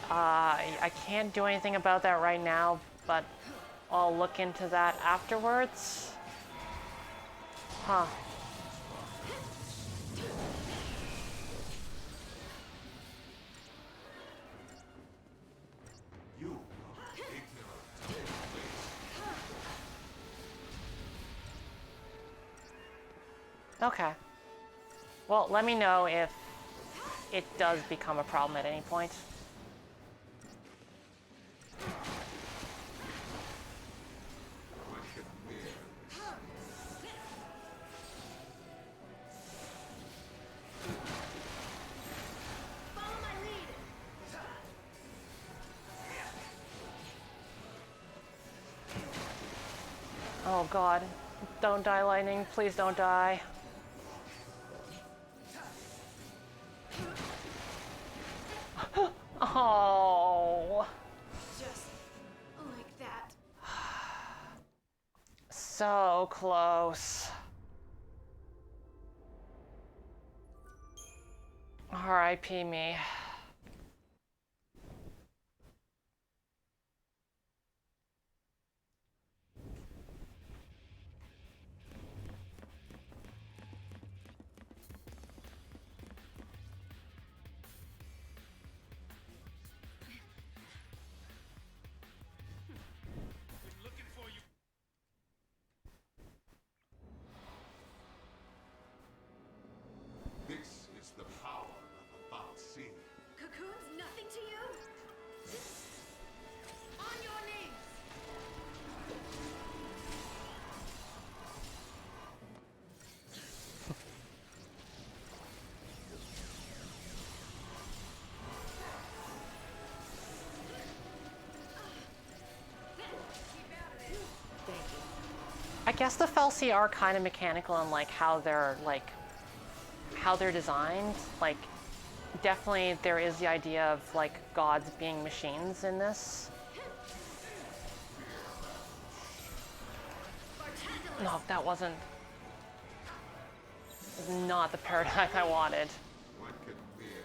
I can't do anything about that right now, but I'll look into that afterwards. Huh. Okay. Well, let me know if it does become a problem at any point. Follow my lead. Oh god. Don't die, Lightning. Please don't die. Oh. Just like that. So close. R.I.P. me. Been looking for you. This is the power of a fal'Cie. Cocoon's nothing to you? On your knees. I guess the fal'Cie are kind of mechanical in like how they're designed. Like, definitely there is the idea of like gods being machines in this. No, that wasn't not the paradigm I wanted. One can fear.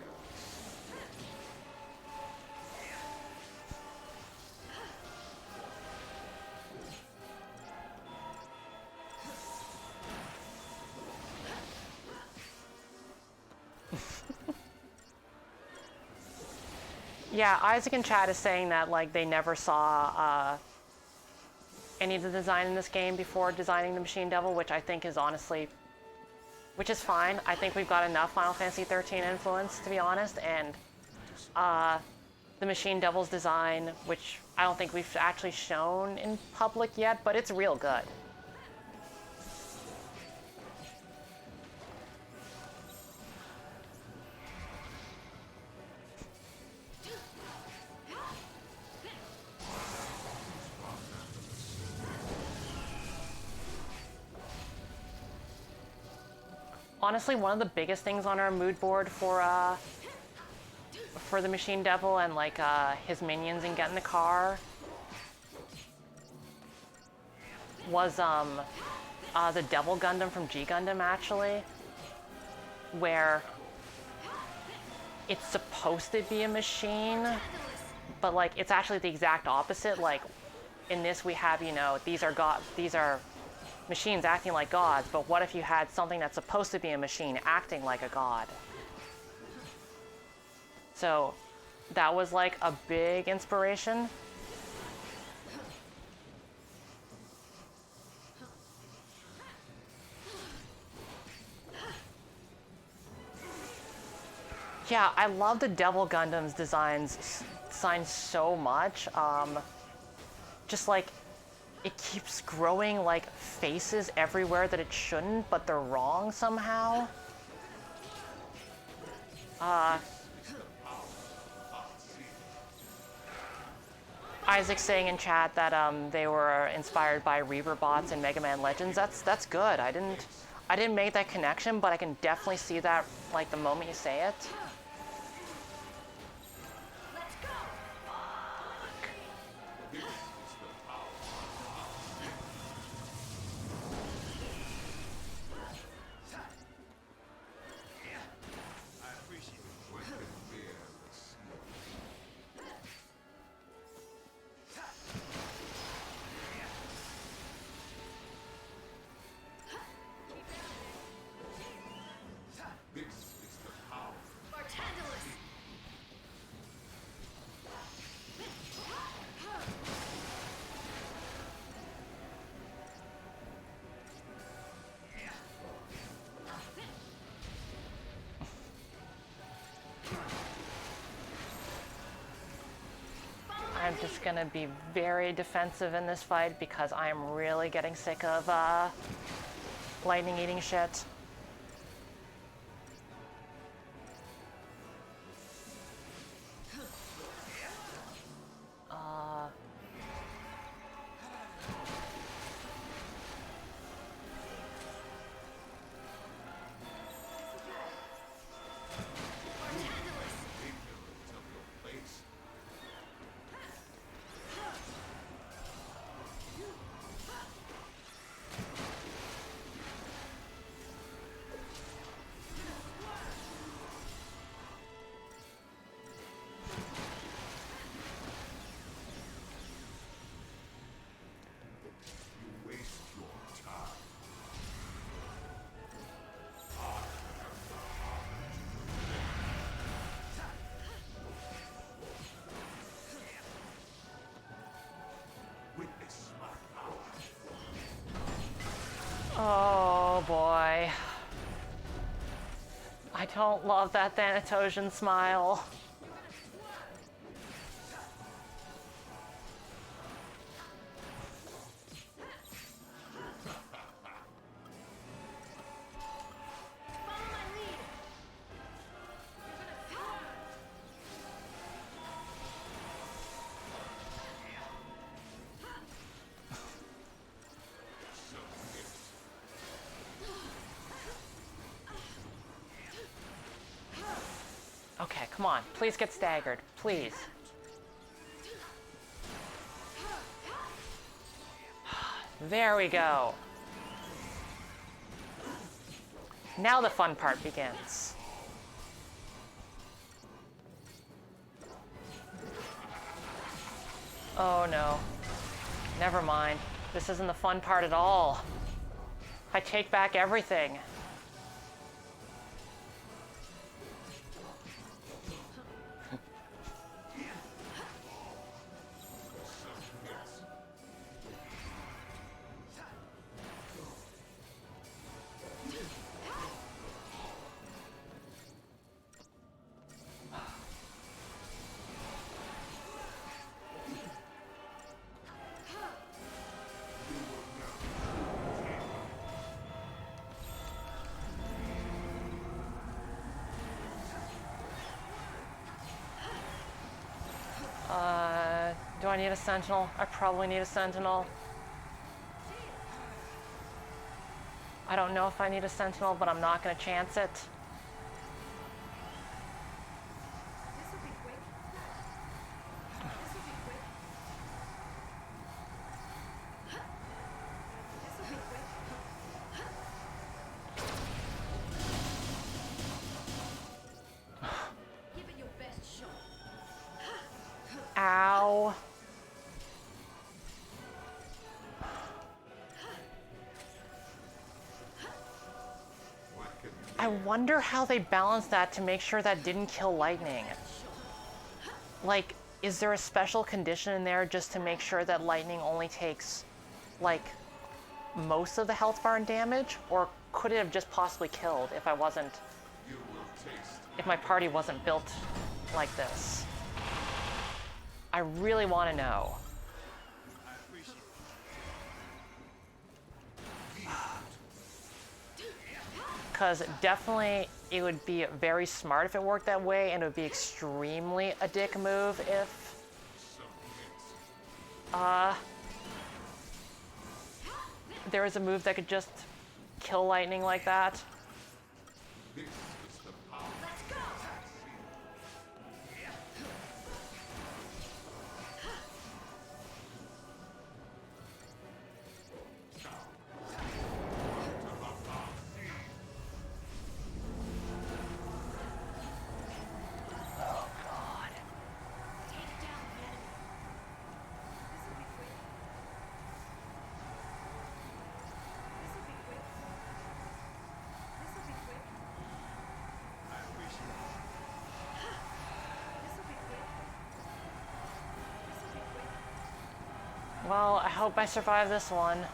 Yeah, Isaac in chat is saying that like they never saw any of the design in this game before designing the Machine Devil, which I think is honestly, which is fine. I think we've got enough Final Fantasy XIII influence, to be honest, and the Machine Devil's design, which I don't think we've actually shown in public yet, but it's real good. Honestly, one of the biggest things on our mood board for the Machine Devil and like his minions and Get in the Car was the Devil Gundam from G Gundam, actually, where it's supposed to be a machine, but like it's actually the exact opposite. Like in this we have, you know, these are machines acting like gods, but what if you had something that's supposed to be a machine acting like a god? So that was like a big inspiration. Yeah, I love the Devil Gundam's design so much. Just like it keeps growing like faces everywhere that it shouldn't, but they're wrong somehow. Isaac saying in chat that they were inspired by Reaver bots and Mega Man Legends. That's good. I didn't make that connection, but I can definitely see that like the moment you say it. Let's go! I appreciate it. Bartandalus! I'm just gonna be very defensive in this fight because I'm really getting sick of lightning eating shit. Oh boy. I don't love that Thanatosian smile. Okay, come on. Please get staggered. Please. There we go. Now the fun part begins. Oh no. Never mind. This isn't the fun part at all. I take back everything. Do I need a sentinel? I probably need a sentinel. I don't know if I need a sentinel, but I'm not going to chance it. This'll be quick. This'll be quick. This'll be quick. Give it your best shot. Ow. I wonder how they balanced that to make sure that didn't kill lightning. Like, is there a special condition in there just to make sure that lightning only takes, like, most of the health bar and damage? Or could it have just possibly killed if I wasn't if my party wasn't built like this. I really want to know. Because definitely it would be very smart if it worked that way, and it would be extremely a dick move if there was a move that could just kill lightning like that. Well, I hope I survive this one.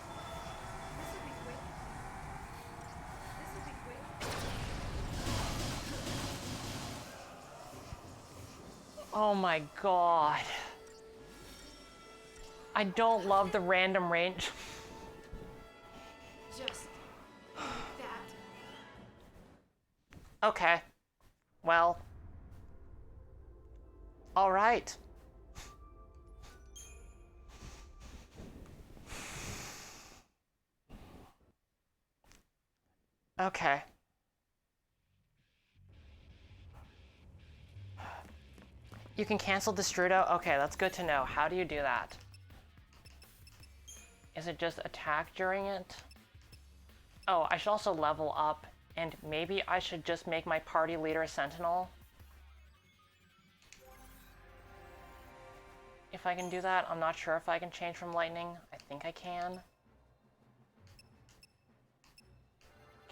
Oh my god. I don't love the random range. Just that. Okay. Well. All right. Okay. You can cancel Destrudo? Okay, that's good to know. How do you do that? Is it just attack during it? Oh, I should also level up, and maybe I should just make my party leader a sentinel. If I can do that, I'm not sure if I can change from lightning. I think I can.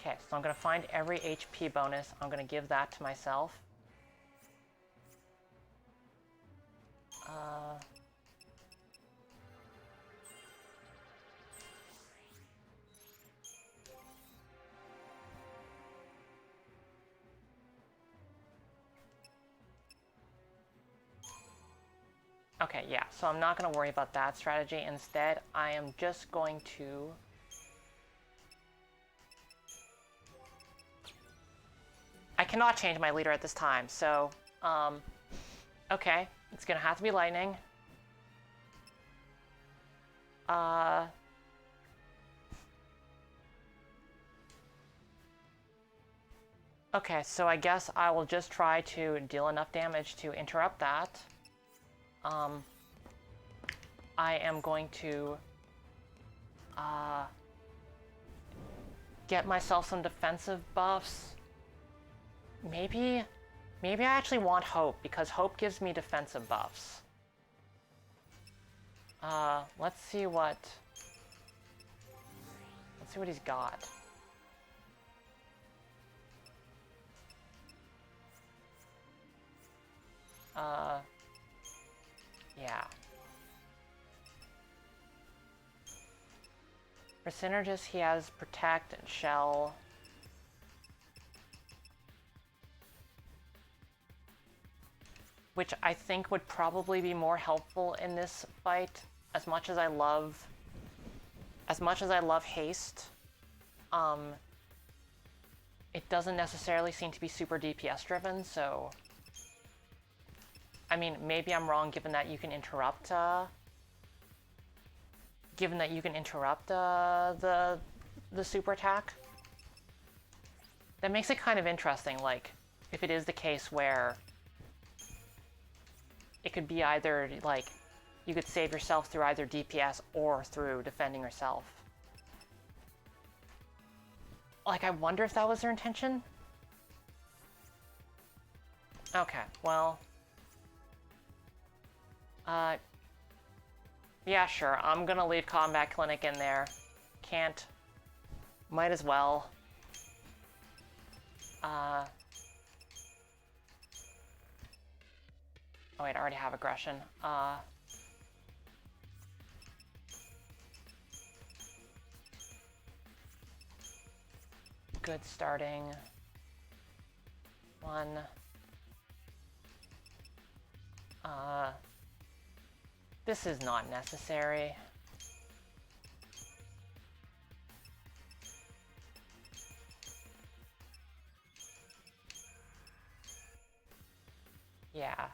Okay, so I'm gonna find every HP bonus. I'm gonna give that to myself. Okay, yeah, so I'm not going to worry about that strategy. Instead, I am just going to... I cannot change my leader at this time, so... okay, it's going to have to be lightning. Okay, so I guess I will just try to deal enough damage to interrupt that. I am going to get myself some defensive buffs. Maybe I actually want Hope, because Hope gives me defensive buffs. Let's see what he's got. Yeah. For Synergist, he has Protect and Shell. Which I think would probably be more helpful in this fight. As much as I love Haste, it doesn't necessarily seem to be super DPS driven, so... I mean, maybe I'm wrong given that you can interrupt, the super attack. That makes it kind of interesting, like, if it is the case where it could be either, like, you could save yourself through either DPS or through defending yourself. Like, I wonder if that was their intention? Okay, well... yeah, sure. I'm gonna leave Combat Clinic in there. Can't. Might as well. Oh wait, I already have Aggression. Good starting. one. This is not necessary. Yeah.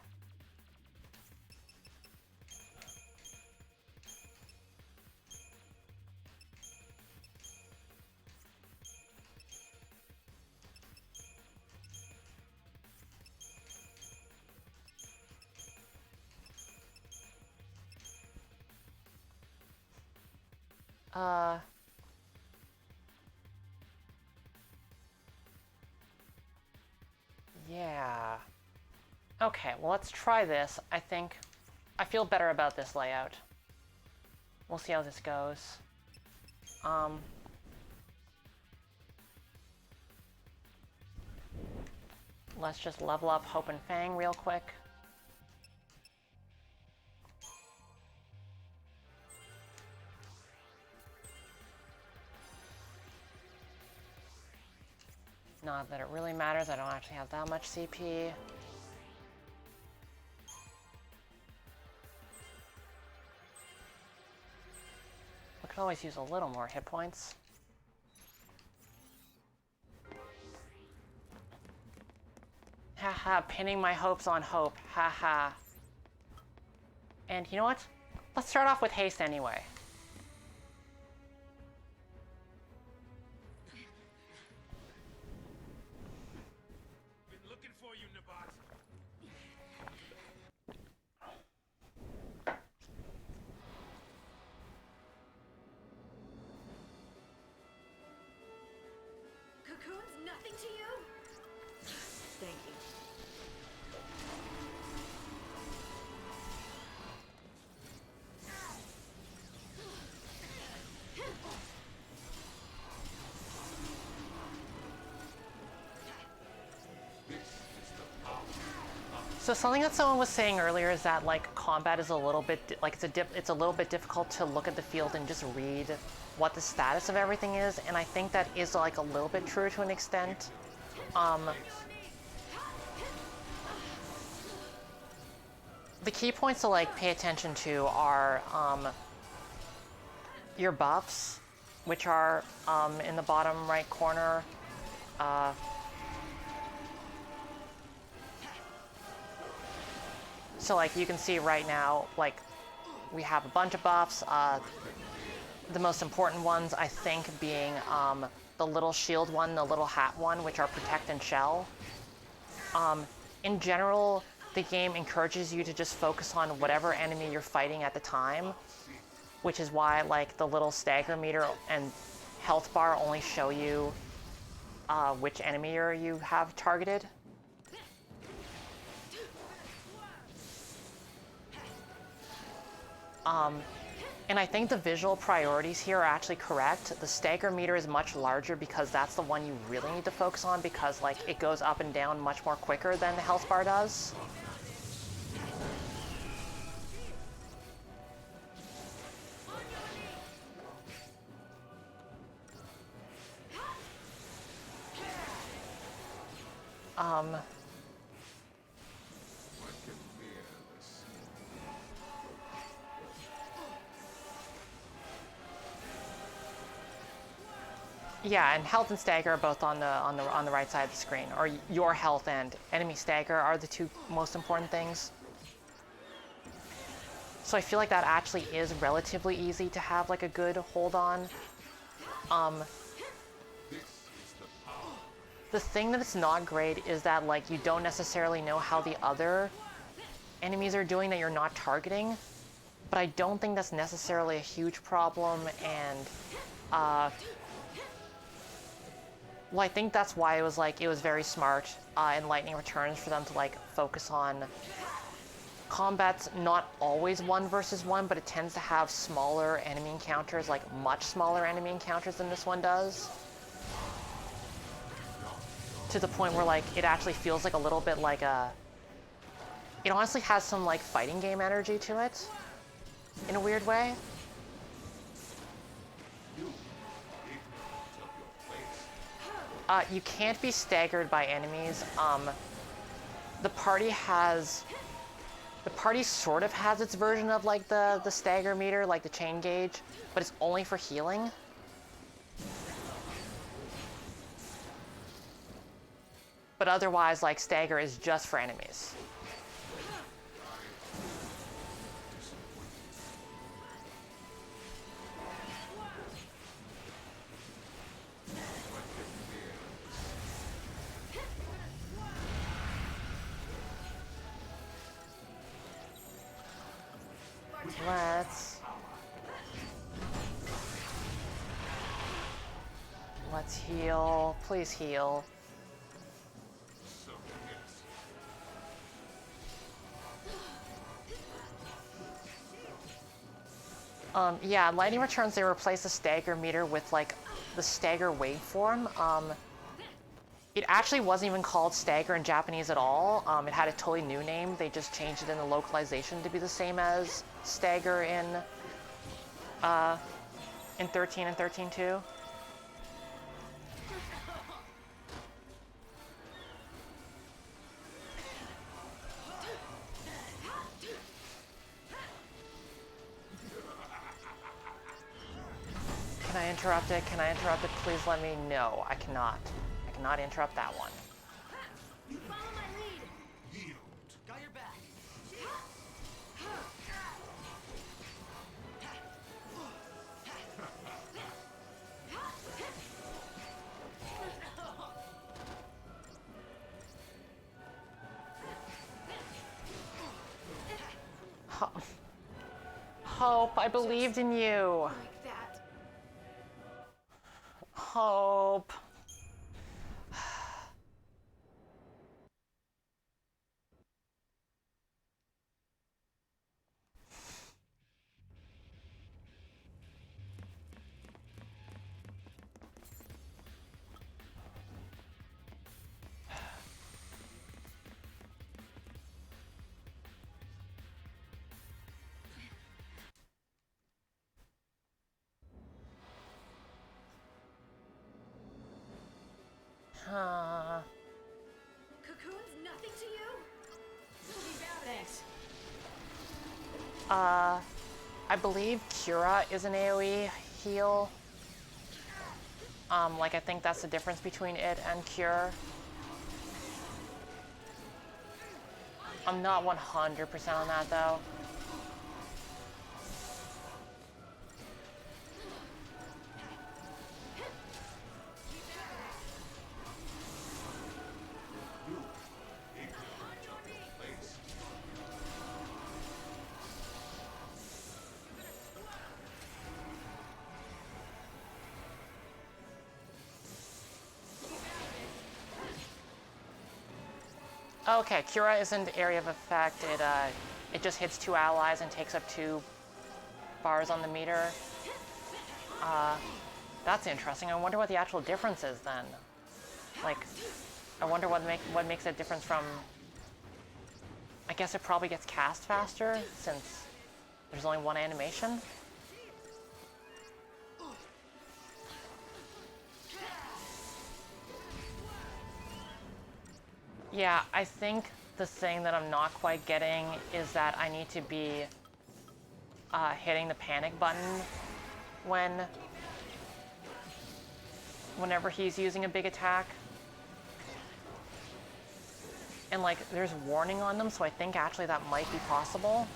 Yeah. Okay, well, let's try this. I feel better about this layout. We'll see how this goes. Let's just level up Hope and Fang real quick. Not that it really matters, I don't actually have that much CP. We could always use a little more hit points. Haha, pinning my hopes on Hope, haha. And you know what? Let's start off with haste anyway. Been looking for you, Nabat. Cocoon's nothing to you? Thank you. So something that someone was saying earlier is that like combat is a little bit like it's a little bit difficult to look at the field and just read what the status of everything is, and I think that is like a little bit true to an extent. The key points to like pay attention to are your buffs, which are in the bottom right corner. So like you can see right now, like we have a bunch of buffs. The most important ones, I think, being the little shield one, the little hat one, which are protect and shell. In general, the game encourages you to just focus on whatever enemy you're fighting at the time, which is why like the little stagger meter and health bar only show you which enemy you have targeted. And I think the visual priorities here are actually correct. The stagger meter is much larger because that's the one you really need to focus on, because like it goes up and down much more quicker than the health bar does. Yeah, and health and stagger are both on the right side of the screen, or your health and enemy stagger are the two most important things. So I feel like that actually is relatively easy to have like a good hold on. The thing that is not great is that like you don't necessarily know how the other enemies are doing that you're not targeting, but I don't think that's necessarily a huge problem, and well, I think that's why it was very smart in Lightning Returns for them to like focus on combat's not always 1 versus 1, but it tends to have smaller enemy encounters, like much smaller enemy encounters than this one does. To the point where like it actually feels like a little bit like it honestly has some like fighting game energy to it in a weird way. You can't be staggered by enemies. The party sort of has its version of like the stagger meter, like the chain gauge, but it's only for healing. But otherwise, like, stagger is just for enemies. Let's heal. Please heal. Yeah, Lightning Returns, they replace the stagger meter with, like, the stagger waveform. It actually wasn't even called stagger in Japanese at all. It had a totally new name. They just changed it in the localization to be the same as stagger in 13 and 13.2. Can I interrupt it? Can I interrupt it? Please let me know. I cannot. I cannot interrupt that one. Follow my lead. Yield. Got your back. Hope, I believed in you. Like that. Hope. Cocoon's nothing to you? Thanks. I believe Cura is an AoE heal. Like, I think that's the difference between it and Cure. I'm not 100% on that, though. Okay, Cura isn't area of effect. It just hits 2 allies and takes up 2 bars on the meter. That's interesting. I wonder what the actual difference is then. Like, I wonder what makes it difference from... I guess it probably gets cast faster since there's only 1 animation. Yeah, I think the thing that I'm not quite getting is that I need to be hitting the panic button whenever he's using a big attack. And like, there's warning on them, so I think actually that might be possible.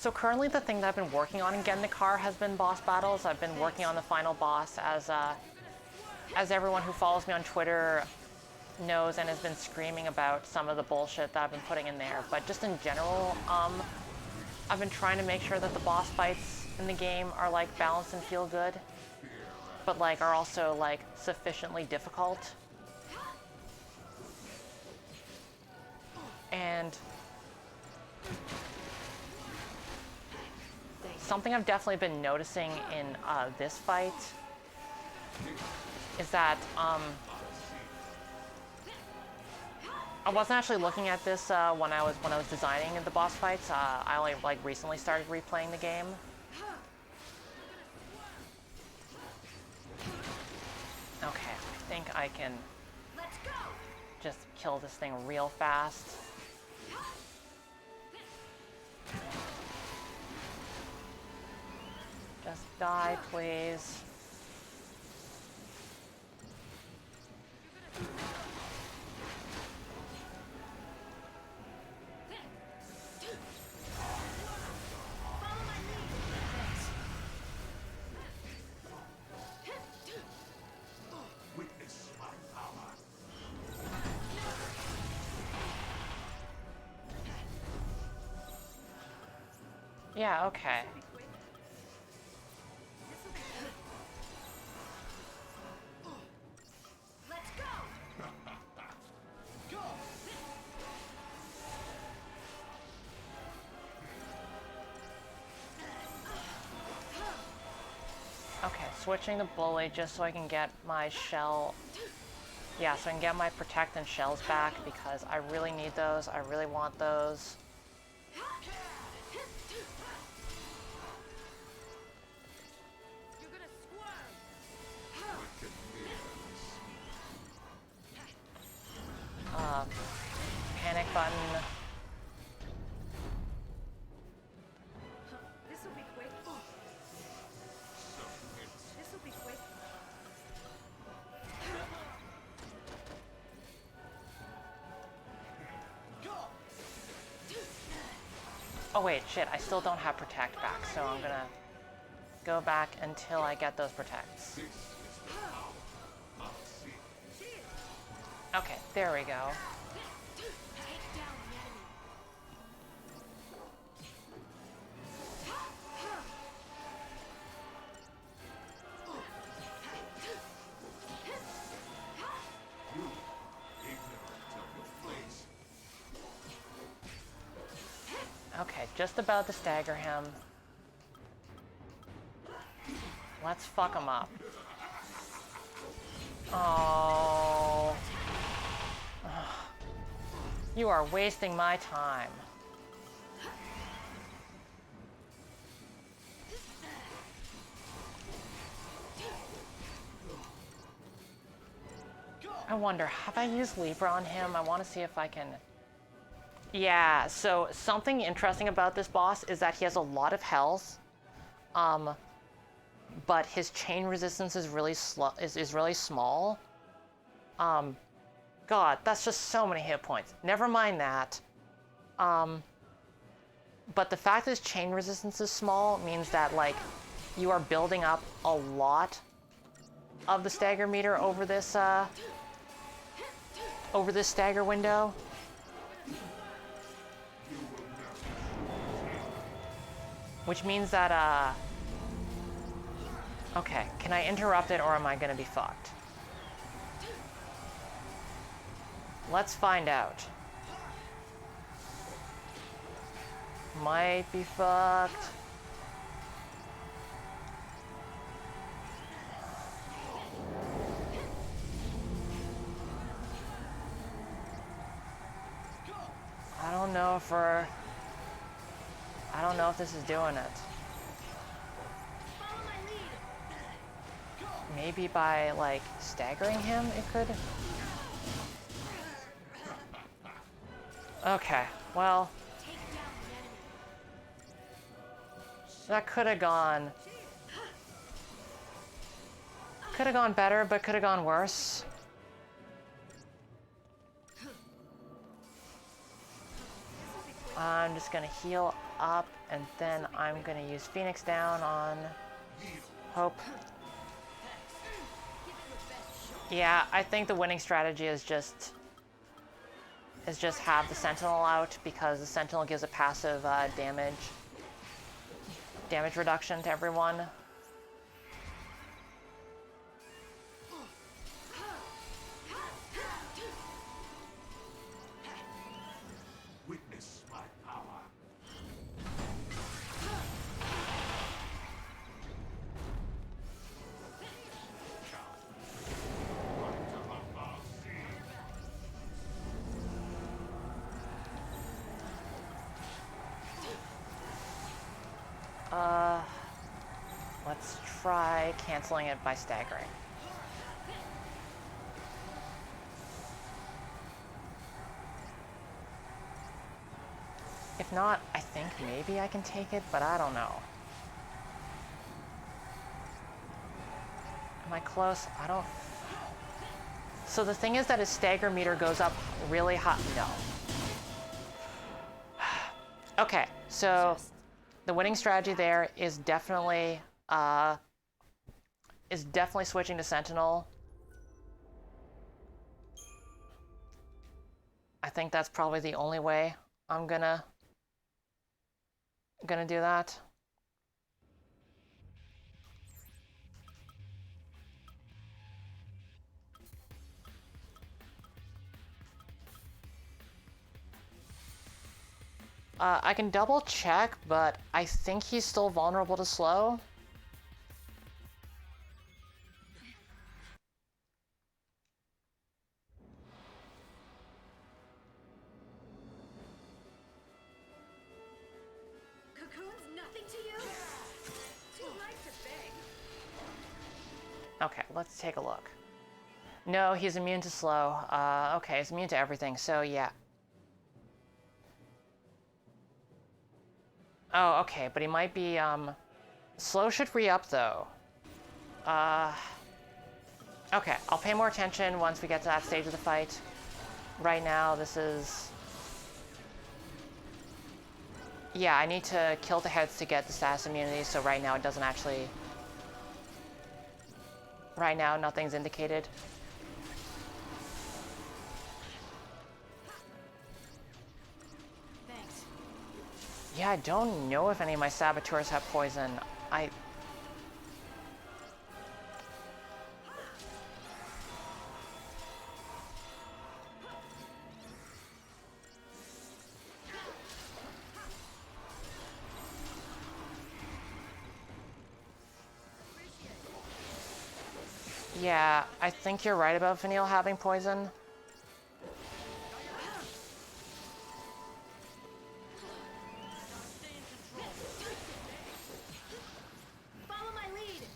So currently the thing that I've been working on in Get in the Car has been boss battles. I've been working on the final boss as everyone who follows me on Twitter knows and has been screaming about some of the bullshit that I've been putting in there. But just in general, I've been trying to make sure that the boss fights in the game are like balanced and feel good, but like are also like sufficiently difficult. And something I've definitely been noticing in this fight is that I wasn't actually looking at this when I was designing the boss fights. I only like recently started replaying the game. Okay, I think I can just kill this thing real fast. Just die, please. Yeah, okay. Let's go. Okay, switching to bully just so I can get my shell. Yeah, so I can get my protect and shells back because I really need those. I really want those. Panic button. This'll be quick. This'll be quick. Oh wait, shit, I still don't have protect back, so I'm gonna go back until I get those protects. Okay, there we go. Okay, just about to stagger him. Let's fuck him up. Oh. You are wasting my time. I wonder, have I used Libra on him? I want to see if I can... Yeah, so something interesting about this boss is that he has a lot of health, but his chain resistance is really really small. God, that's just so many hit points. Never mind that. But the fact that his chain resistance is small means that like you are building up a lot of the stagger meter over this stagger window. Which means that, okay, can I interrupt it or am I gonna be fucked? Let's find out. Might be fucked. I don't know if this is doing it. Maybe by, like, staggering him, it could? Okay, well... that could have gone... could have gone better, but could have gone worse. I'm just gonna heal up, and then I'm gonna use Phoenix Down on Hope. Yeah, I think the winning strategy is just have the Sentinel out, because the Sentinel gives a passive damage reduction to everyone. Witness my power. Let's try canceling it by staggering. If not, I think maybe I can take it, but I don't know. Am I close? I don't... So the thing is that his stagger meter goes up really high. No. Okay, so the winning strategy there is definitely switching to Sentinel. I think that's probably the only way I'm gonna do that. I can double check, but I think he's still vulnerable to slow. Cocoon's nothing to you? Too light to beg. Okay, let's take a look. No, he's immune to slow. Okay, he's immune to everything, so yeah. Oh, okay, but he might be, slow should re-up, though. Okay, I'll pay more attention once we get to that stage of the fight. Right now, this is... Yeah, I need to kill the heads to get the status immunity, so right now it doesn't actually... Right now, nothing's indicated. Thanks. Yeah, I don't know if any of my saboteurs have poison. Yeah, I think you're right about Vanille having poison. Follow my lead.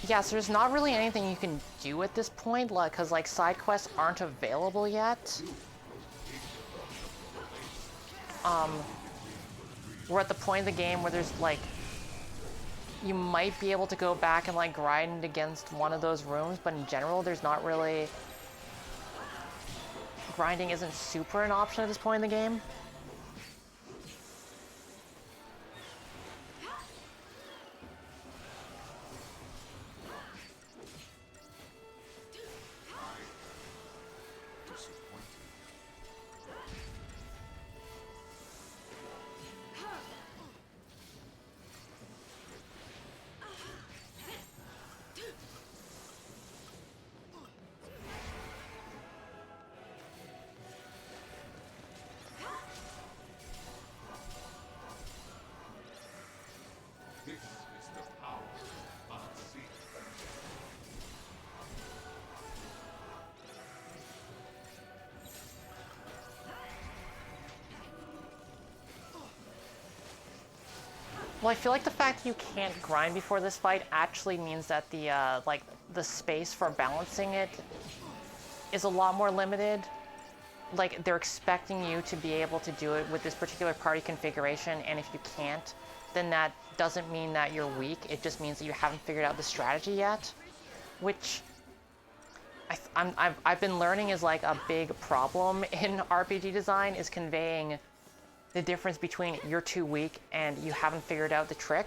Yeah, so there's not really anything you can do at this point, like, because like side quests aren't available yet. We're at the point of the game where there's like, you might be able to go back and like grind against one of those rooms, but in general, there's not really... Grinding isn't super an option at this point in the game. This is the power of fal'Cie. Well, I feel like the fact that you can't grind before this fight actually means that the, like, the space for balancing it is a lot more limited. Like, they're expecting you to be able to do it with this particular party configuration, and if you can't, then that doesn't mean that you're weak. It just means that you haven't figured out the strategy yet, which I've been learning is like a big problem in RPG design, is conveying the difference between you're too weak and you haven't figured out the trick.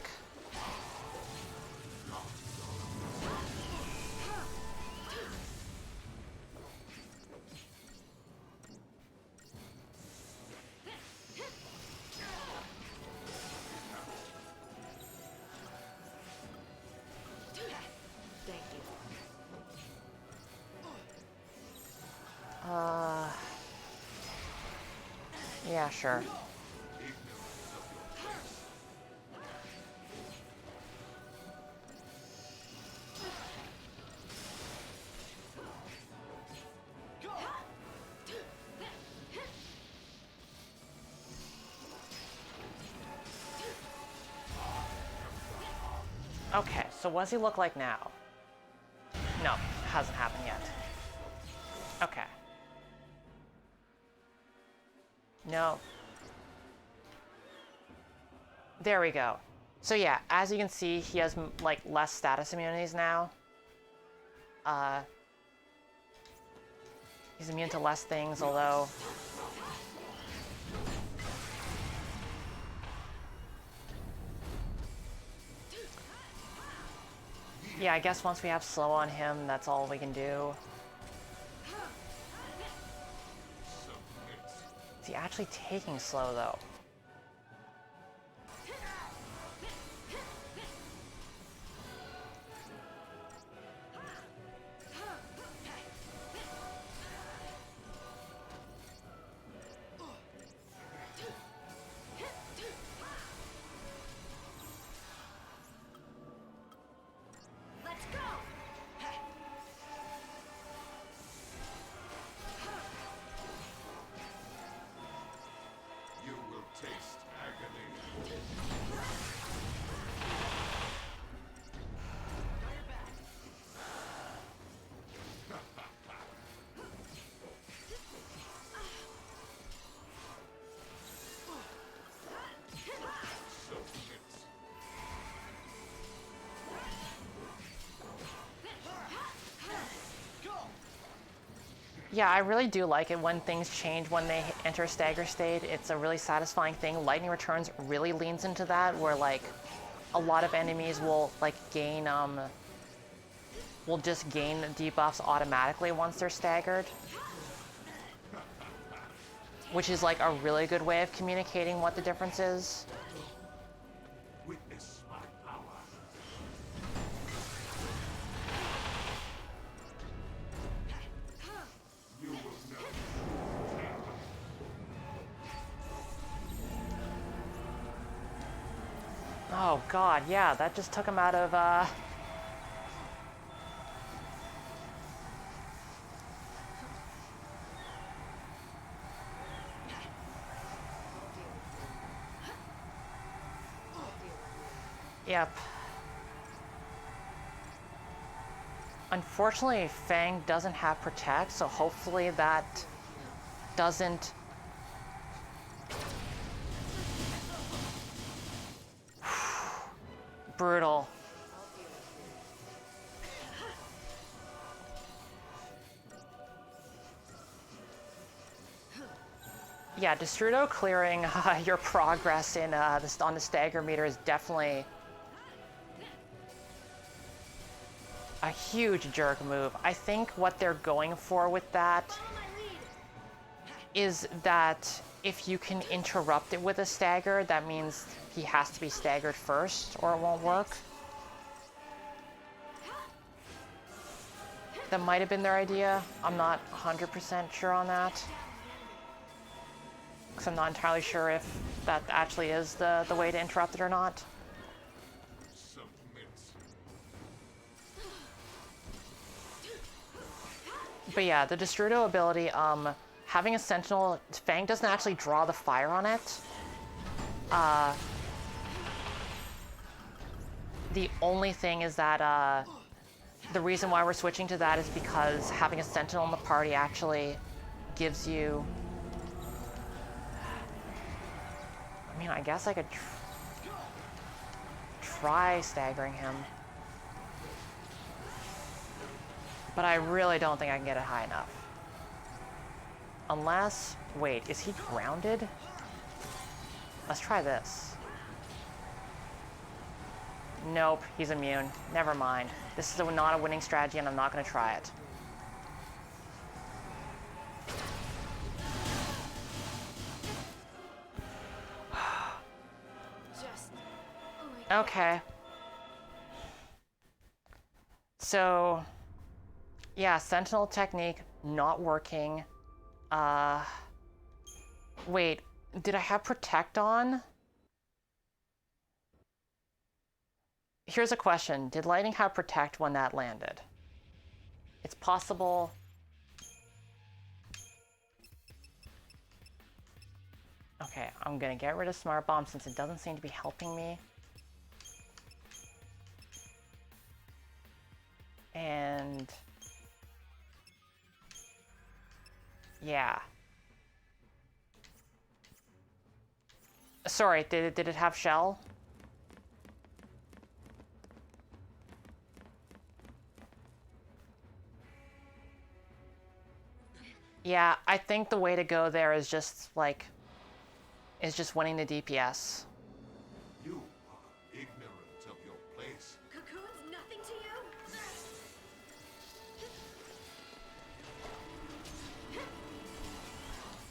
Yeah, sure. Okay, so what does he look like now? No, hasn't happened yet. Okay. No. There we go. So yeah, as you can see, he has like less status immunities now. He's immune to less things, although... Yeah, I guess once we have slow on him, that's all we can do. Is he actually taking slow, though? Let's go! You will taste agony. Yeah, I really do like it when things change when they enter stagger state. It's a really satisfying thing. Lightning Returns really leans into that, where like a lot of enemies will like gain will just gain debuffs automatically once they're staggered, which is like a really good way of communicating what the difference is. Witness my power. You will know. Oh god, yeah, that just took him out of Yep. Unfortunately, Fang doesn't have Protect, so hopefully that doesn't... Brutal. Yeah, Destrudo clearing your progress in on the stagger meter is definitely a huge jerk move. I think what they're going for with that is that if you can interrupt it with a stagger, that means he has to be staggered first or it won't work. That might have been their idea. I'm not 100% sure on that, because I'm not entirely sure if that actually is the way to interrupt it or not. But yeah, the Destrudo ability, having a Sentinel, Fang doesn't actually draw the fire on it. The only thing is that the reason why we're switching to that is because having a sentinel in the party actually gives you... I mean, I guess I could try staggering him. But I really don't think I can get it high enough. Unless... Wait, is he grounded? Let's try this. Nope, he's immune. Never mind. This is not a winning strategy and I'm not going to try it. Okay. So, yeah, Sentinel technique not working. Wait, did I have Protect on? Here's a question. Did Lightning have Protect when that landed? It's possible. Okay, I'm gonna get rid of Smart Bomb since it doesn't seem to be helping me. And yeah. Sorry, did it have shell? Yeah, I think the way to go there is just like winning the DPS. You are ignorant of your place. Cocoon's nothing to you?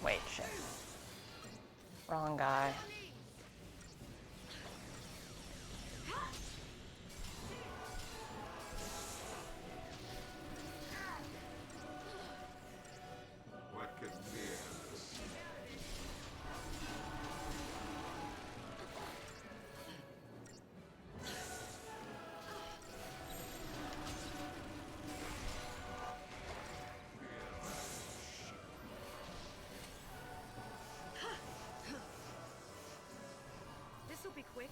Wait, shit. Wrong guy. What could fear this? This'll be quick.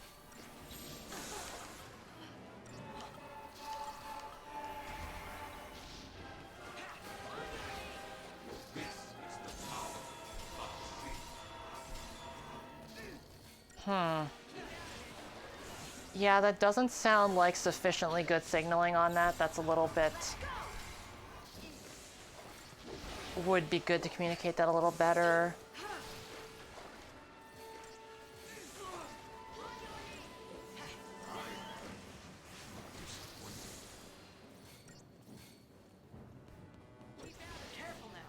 This is the power of fal'Cie. Yeah, that doesn't sound like sufficiently good signaling on that. That's a little bit... Would be good to communicate that a little better. Careful now.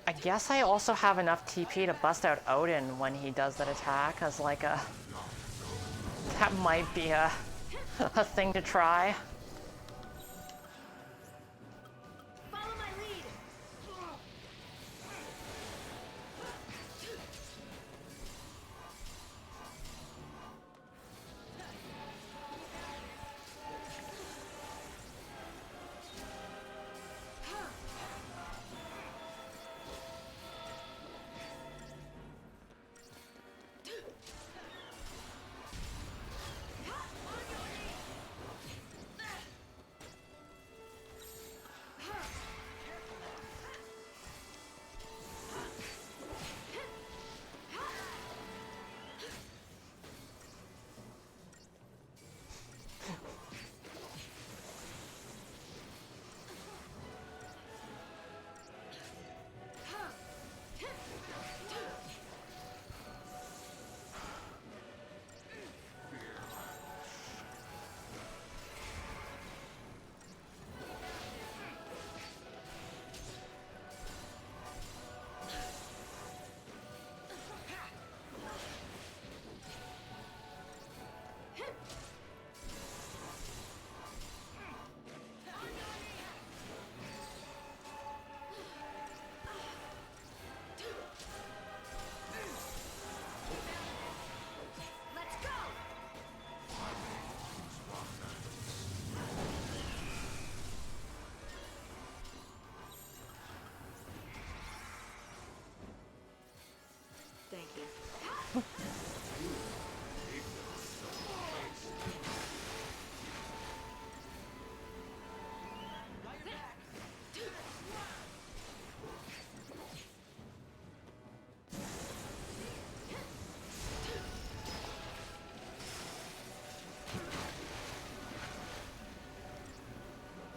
I guess I also have enough TP to bust out Odin when he does that attack as like a... That might be a thing to try. Follow my lead.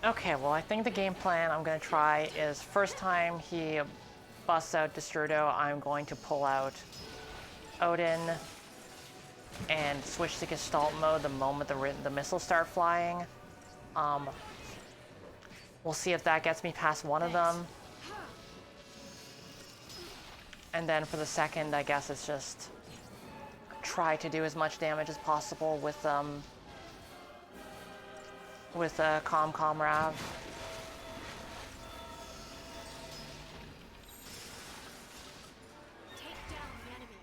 Okay, well, I think the game plan I'm going to try is first time he busts out Destrudo, I'm going to pull out Odin and switch to Gestalt mode the moment the missiles start flying. We'll see if that gets me past one of them. And then for the second, I guess it's just try to do as much damage as possible with Com Rav. Take down the enemy.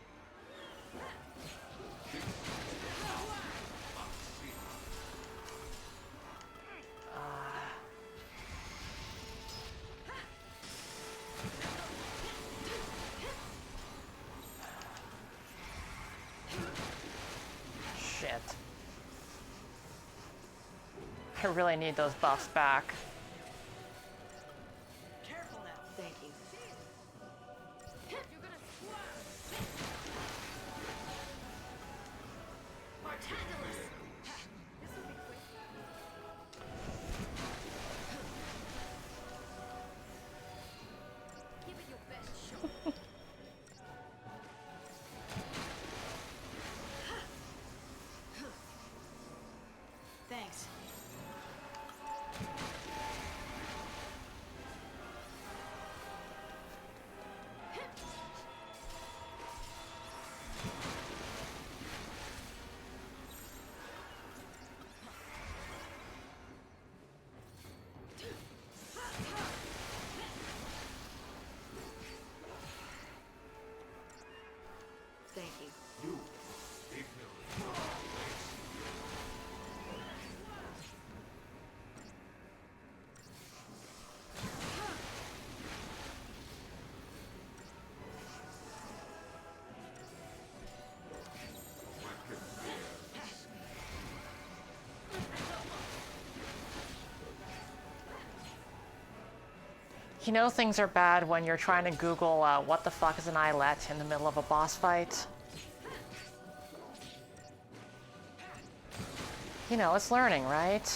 Shit. I really need those buffs back. Careful now. Thank you. You're gonna Martandalus! This'll be quick. Give it your best shot. Thanks. Thank you. You know things are bad when you're trying to Google what the fuck is an eyelet in the middle of a boss fight. You know, it's learning, right? Take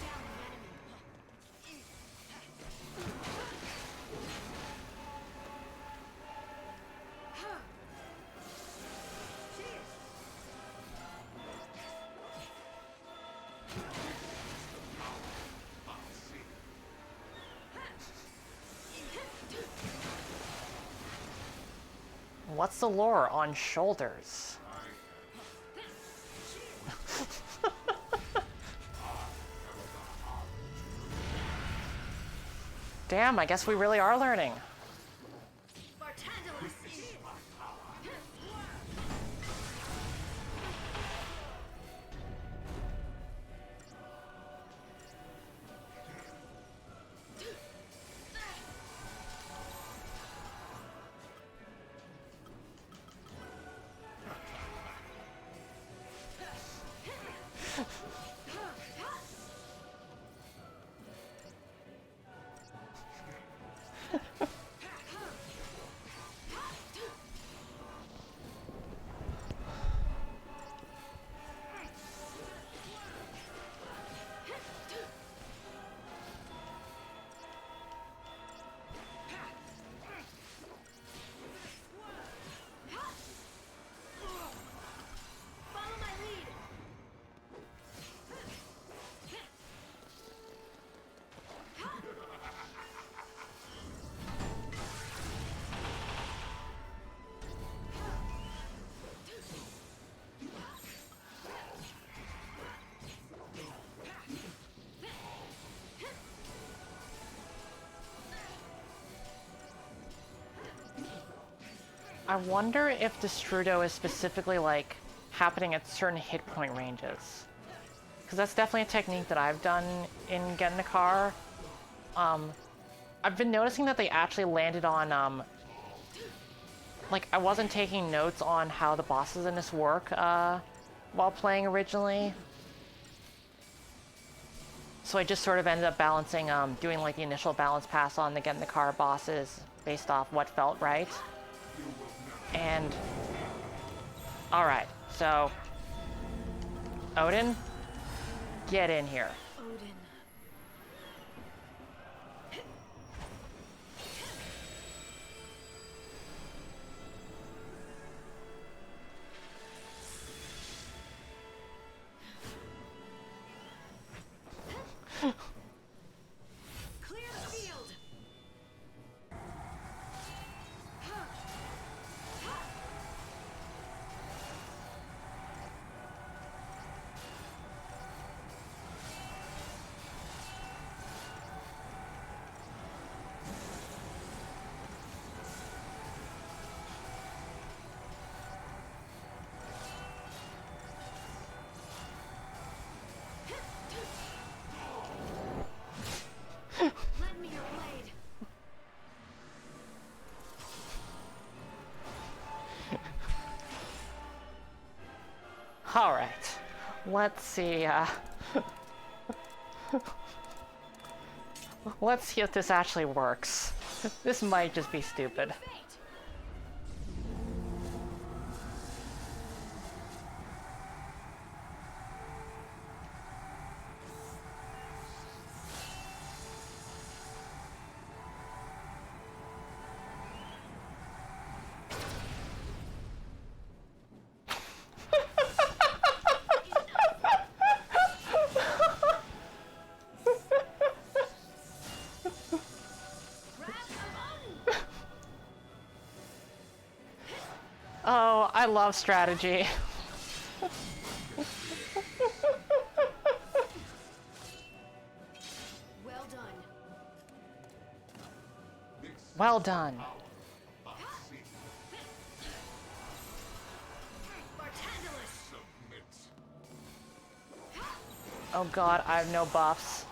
down the enemy. What's the lore on shoulders? Damn, I guess we really are learning. Martandalus! Follow my lead! I wonder if Destrudo is specifically like happening at certain hit point ranges. Because that's definitely a technique that I've done in Get in the Car. I've been noticing that they actually landed on, like, I wasn't taking notes on how the bosses in this work while playing originally. So I just sort of ended up balancing, doing like the initial balance pass on the Get in the Car bosses based off what felt right. And, alright, so, Odin, Get in here. Odin. Clear the field. Lend me your blade. All right. Let's see. Let's see if this actually works. This might just be stupid. Fate. Oh, I love strategy. Well done. Well done. Bartandalus. Oh god, I have no buffs.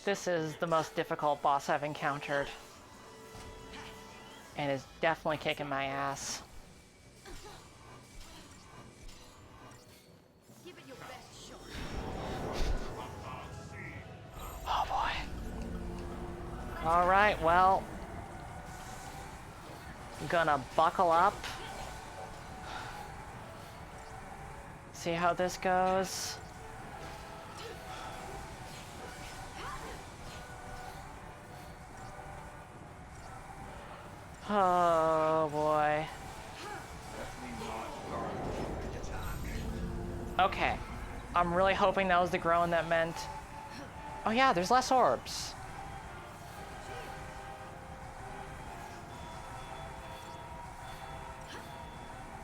This is the most difficult boss I've encountered. And is definitely kicking my ass. Give it your best shot. Oh boy. Alright, well. I'm gonna buckle up. See how this goes. Oh boy. Okay. I'm really hoping that was the groan that meant... Oh yeah, there's less orbs.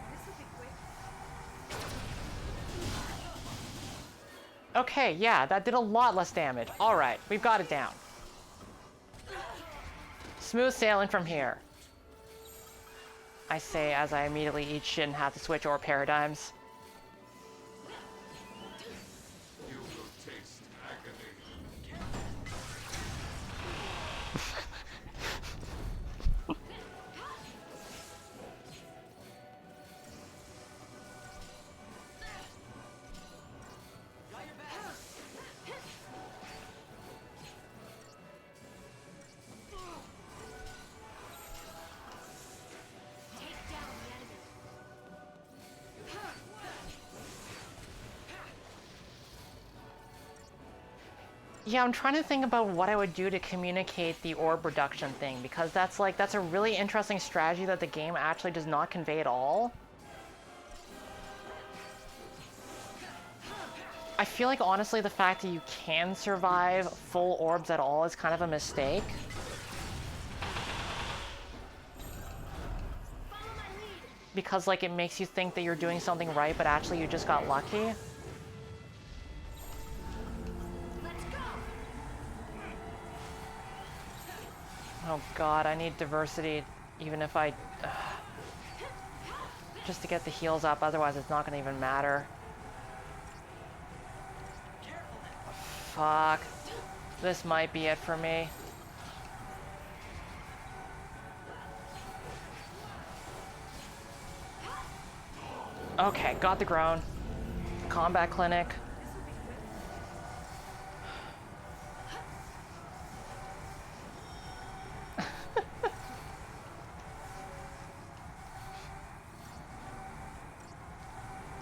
This will be quick. Okay, yeah, that did a lot less damage. Alright, we've got it down. Smooth sailing from here. I say as I immediately eat shit and have to switch orb paradigms. You will taste agony. Take down the enemy. Yeah, I'm trying to think about what I would do to communicate the orb reduction thing, because that's a really interesting strategy that the game actually does not convey at all. I feel like honestly the fact that you can survive full orbs at all is kind of a mistake. Follow my lead. Because like it makes you think that you're doing something right, but actually you just got lucky. Let's go. Oh god, I need diversity even if I... just to get the heals up, otherwise it's not gonna even matter. Fuck. This might be it for me. Okay, got the groan. Combat clinic.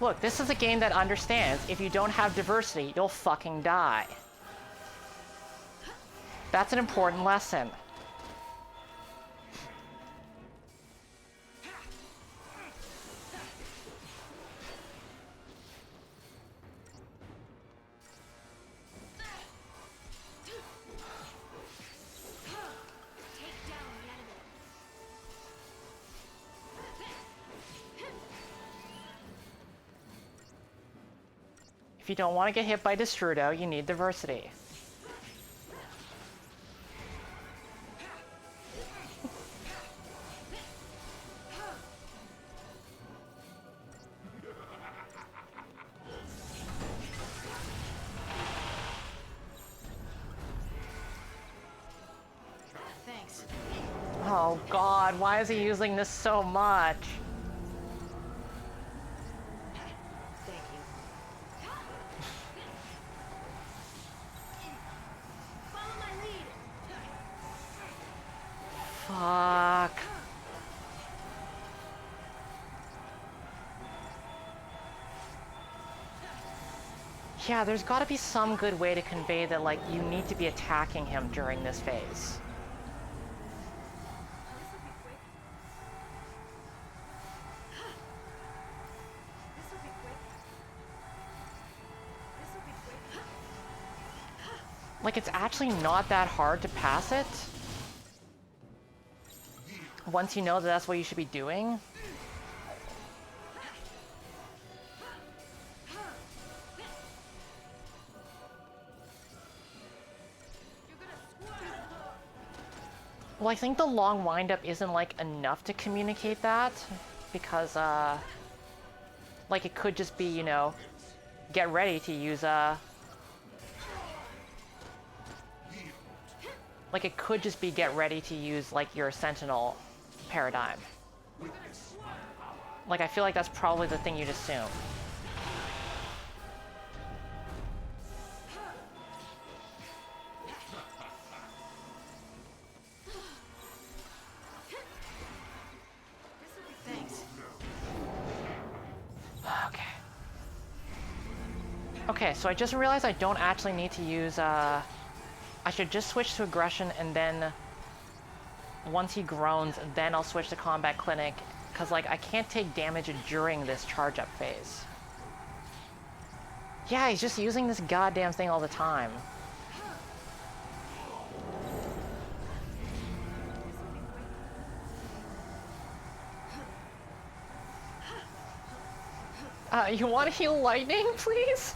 Look, this is a game that understands if you don't have diversity, you'll fucking die. That's an important lesson. If you don't want to get hit by Destrudo, you need diversity. Thanks. Oh god, why is he using this so much? Thank you. Follow my lead. Fuck. Yeah, there's gotta be some good way to convey that, like, you need to be attacking him during this phase. Like, it's actually not that hard to pass it. Once you know that that's what you should be doing. Well, I think the long windup isn't, like, enough to communicate that. Because, like, it could just be, you know, get ready to use, like, it could just be get ready to use, like, your Sentinel paradigm. Like, I feel like that's probably the thing you'd assume. Thanks. Okay. Okay, so I just realized I don't actually need to use, I should just switch to aggression, and then once he groans, then I'll switch to combat clinic, because, like, I can't take damage during this charge up phase. Yeah, he's just using this goddamn thing all the time. You want to heal lightning, please?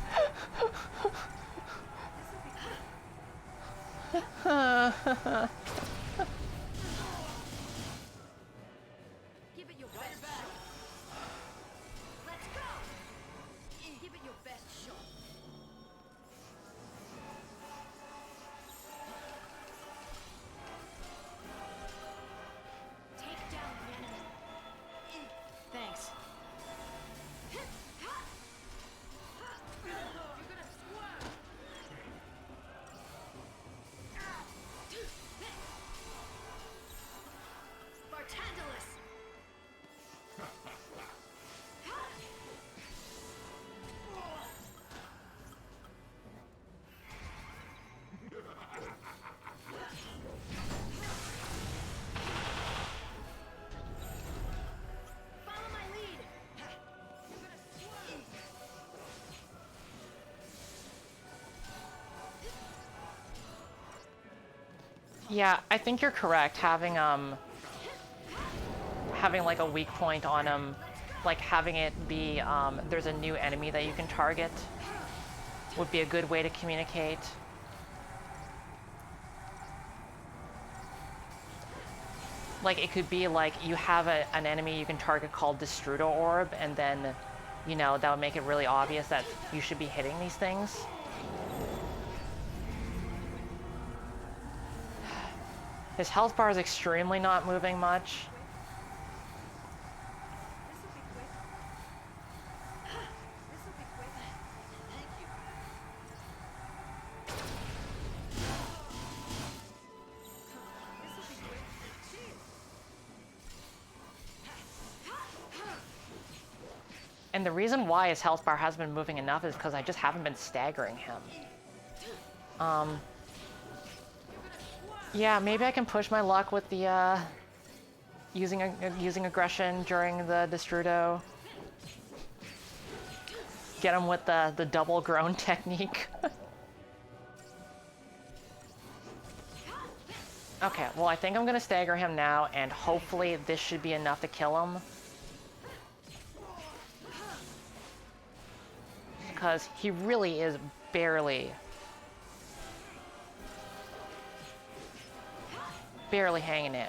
Give it your best shot. Let's go. Give it your best shot. Take down the enemy. Thanks. You're gonna swerve. Spartandalus. Follow my lead. You're gonna swerve. Yeah, I think you're correct. Having like a weak point on him, like having it be there's a new enemy that you can target would be a good way to communicate. Like, it could be like you have an enemy you can target called Destrudo Orb, and then, you know, that would make it really obvious that you should be hitting these things. His health bar is extremely not moving much. And the reason why his health bar hasn't been moving enough is because I just haven't been staggering him. Yeah, maybe I can push my luck with the using aggression during the Destrudo. Get him with the double groan technique. Okay, well I think I'm gonna stagger him now, and hopefully this should be enough to kill him. Because he really is barely hanging in.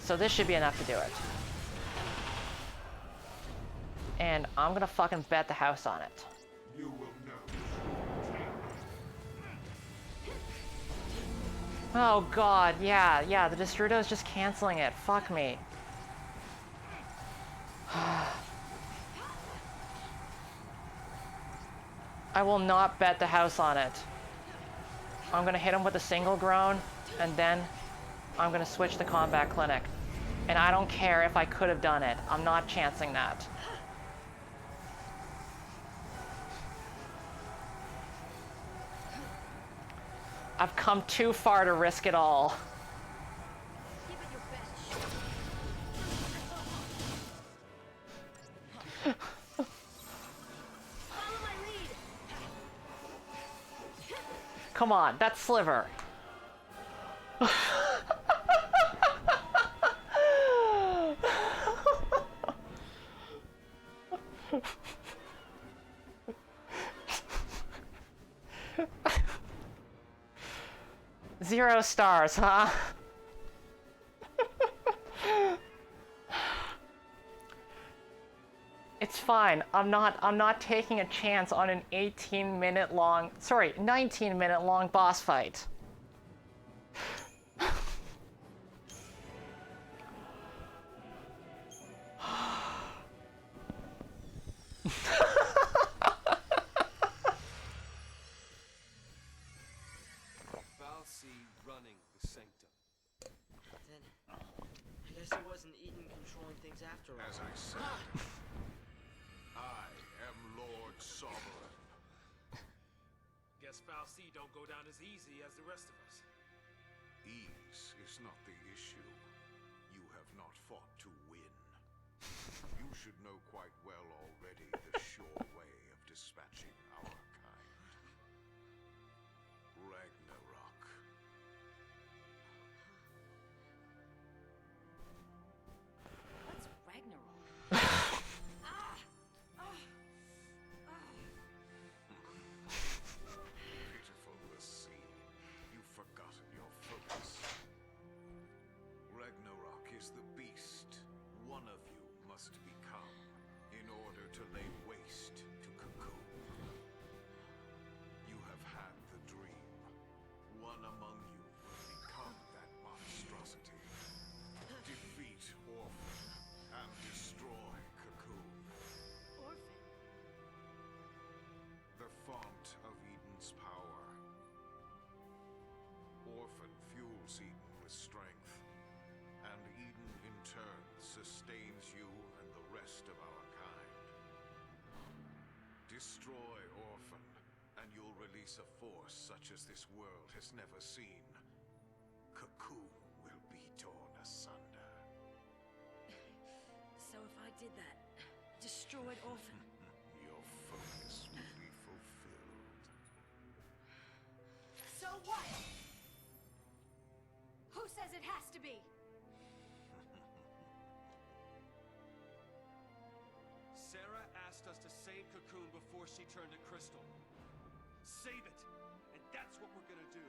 So this should be enough to do it. And I'm gonna fucking bet the house on it. Oh god, yeah, the Destrudo is just canceling it. Fuck me. I will not bet the house on it. I'm gonna hit him with a single groan, and then I'm gonna switch to combat clinic. And I don't care if I could have done it. I'm not chancing that. I've come too far to risk it all. Give it your best shot. Follow my lead. Come on, that's Sliver. 0 stars, huh? It's fine. I'm not taking a chance on an 19-minute long boss fight. fal'Cie running the sanctum. Then, I guess it wasn't Eden controlling things after all. As I said, I am Lord Sovereign. Guess fal'Cie don't go down as easy as the rest of us. Ease is not the issue. You have not fought to win. You should know quite well already the sure way of dispatching our kind. Ragnarok. What's Ragnarok? Pitiful the sea. You've forgotten your focus. Ragnarok is the beast one of you must become in order to lay waste to Cocoon. You have had the dream. One among you will become that monstrosity. Defeat Orphan and destroy Cocoon. Orphan. The font of Eden's power. Orphan fuels Eden with strength, and Eden in turn sustains you and the rest of our kind. Destroy Orphan, and you'll release a force such as this world has never seen. Cocoon will be torn asunder. So if I did that, destroyed Orphan, Your focus will be fulfilled. So what? Who says it has to be? Sarah asked us to save Cocoon before she turned to Crystal. Save it! And that's what we're gonna do.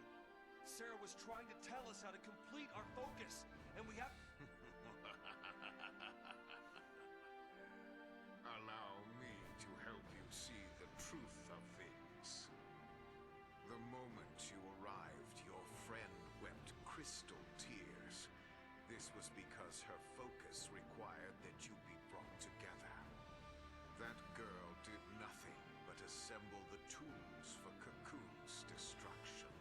Sarah was trying to tell us how to complete our focus, and we have... Allow me to help you see the truth of things. The moment you arrived, your friend wept crystal tears. This was because her focus required that you be brought together. That girl did nothing but assemble the tools for Cocoon's destruction.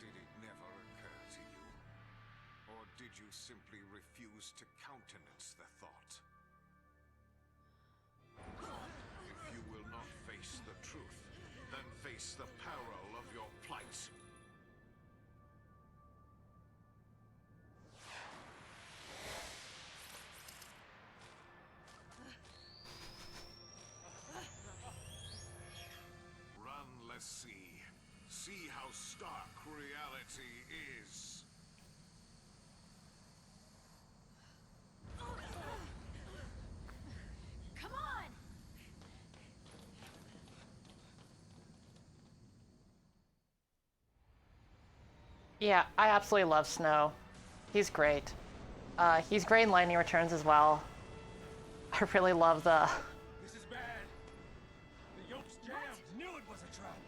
Did it never you simply refuse to countenance the thought. If you will not face the truth, then face the peril of your plight. Run, fal'Cie. See how stark reality is. Come on! Yeah, I absolutely love Snow. He's great. He's great in Lightning Returns as well. I really love the... This is bad. The yoke's jammed. Knew it was a trap.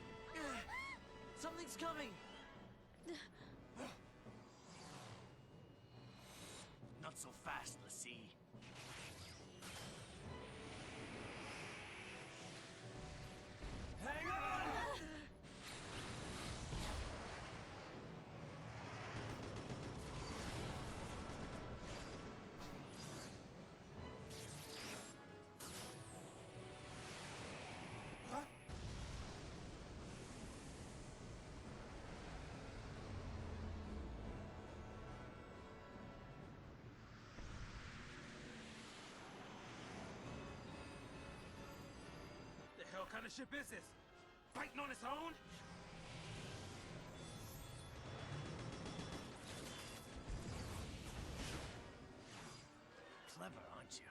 Something's coming. Not so fast, fal'Cie. Hang on! Huh? The hell kind of ship is this? Fighting on its own? Clever, aren't you?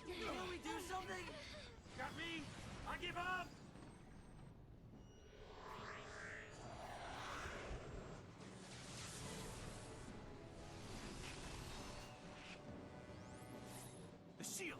Can we do something? Got me? I give up! The shield!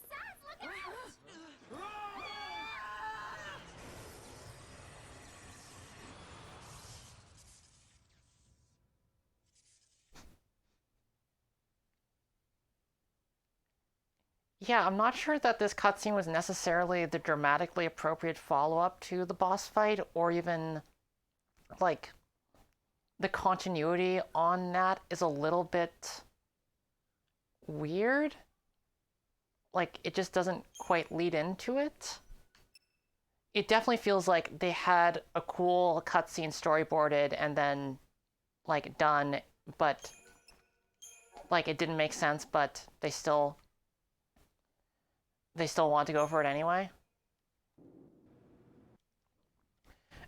Sans, look out! Yeah, I'm not sure that this cutscene was necessarily the dramatically appropriate follow-up to the boss fight, or even, like, the continuity on that is a little bit weird. Like, it just doesn't quite lead into it. It definitely feels like they had a cool cutscene storyboarded and then, like, done, but, like, it didn't make sense, but they still want to go for it anyway.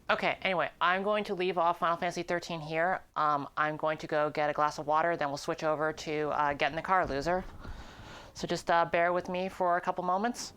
Okay, anyway, I'm going to leave off Final Fantasy XIII here. I'm going to go get a glass of water, then we'll switch over to get in the car, loser. So just bear with me for a couple moments.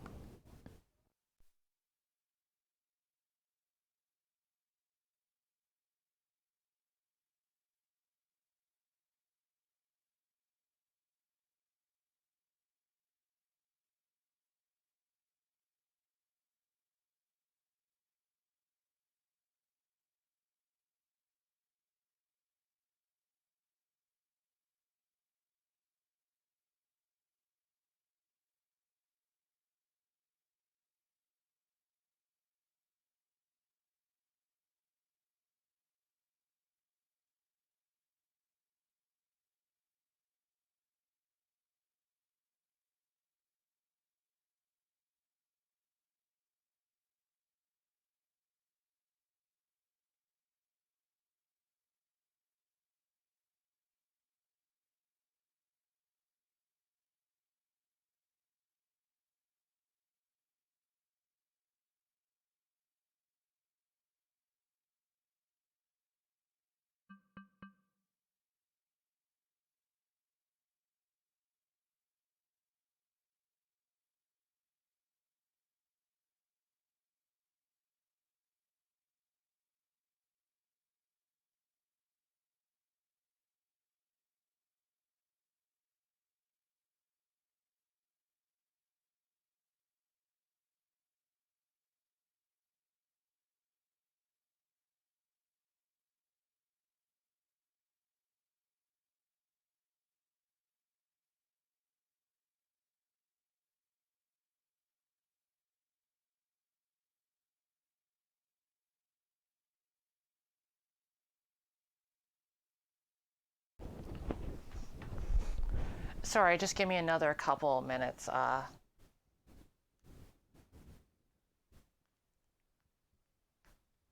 Sorry, just give me another couple minutes.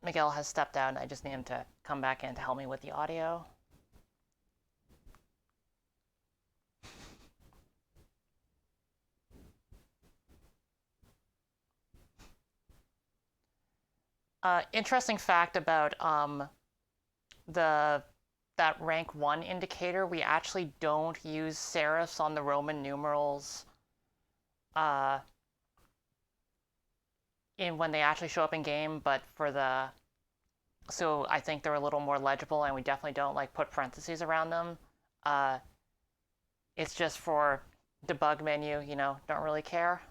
Miguel has stepped out and I just need him to come back in to help me with the audio. Interesting fact about that rank 1 indicator, we actually don't use serifs on the Roman numerals in when they actually show up in game, but for the so I think they're a little more legible, and we definitely don't like put parentheses around them. It's just for debug menu, you know, don't really care.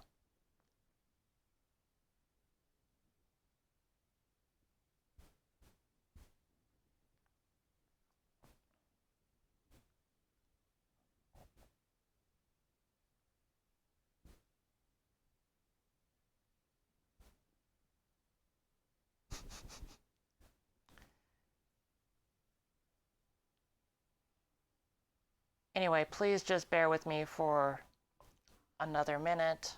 Anyway, please just bear with me for another minute.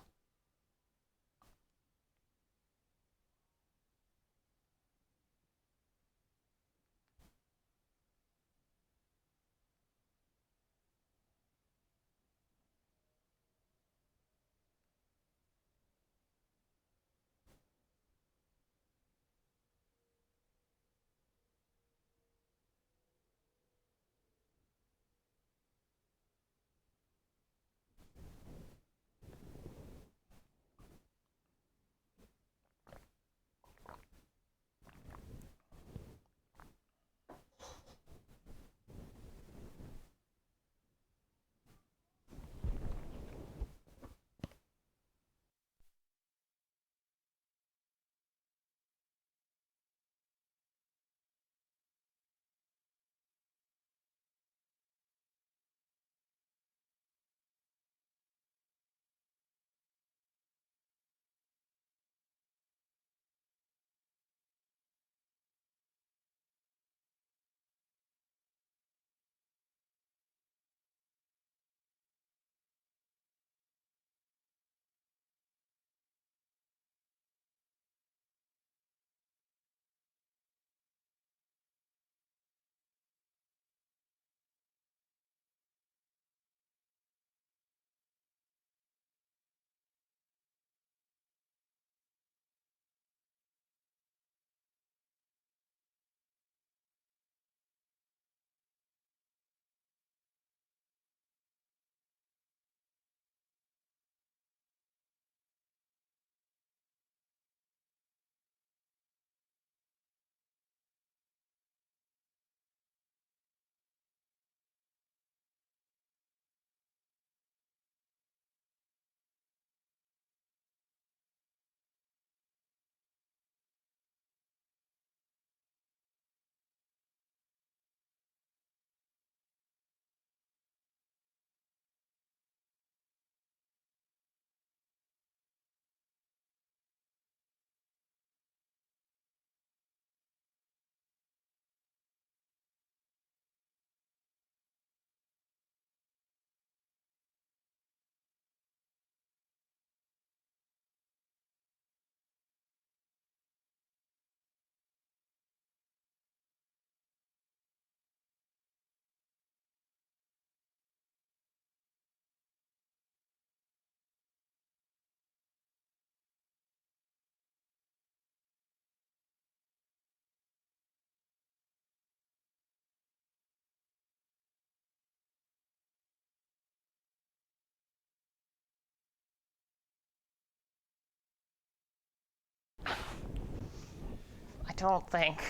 I don't think.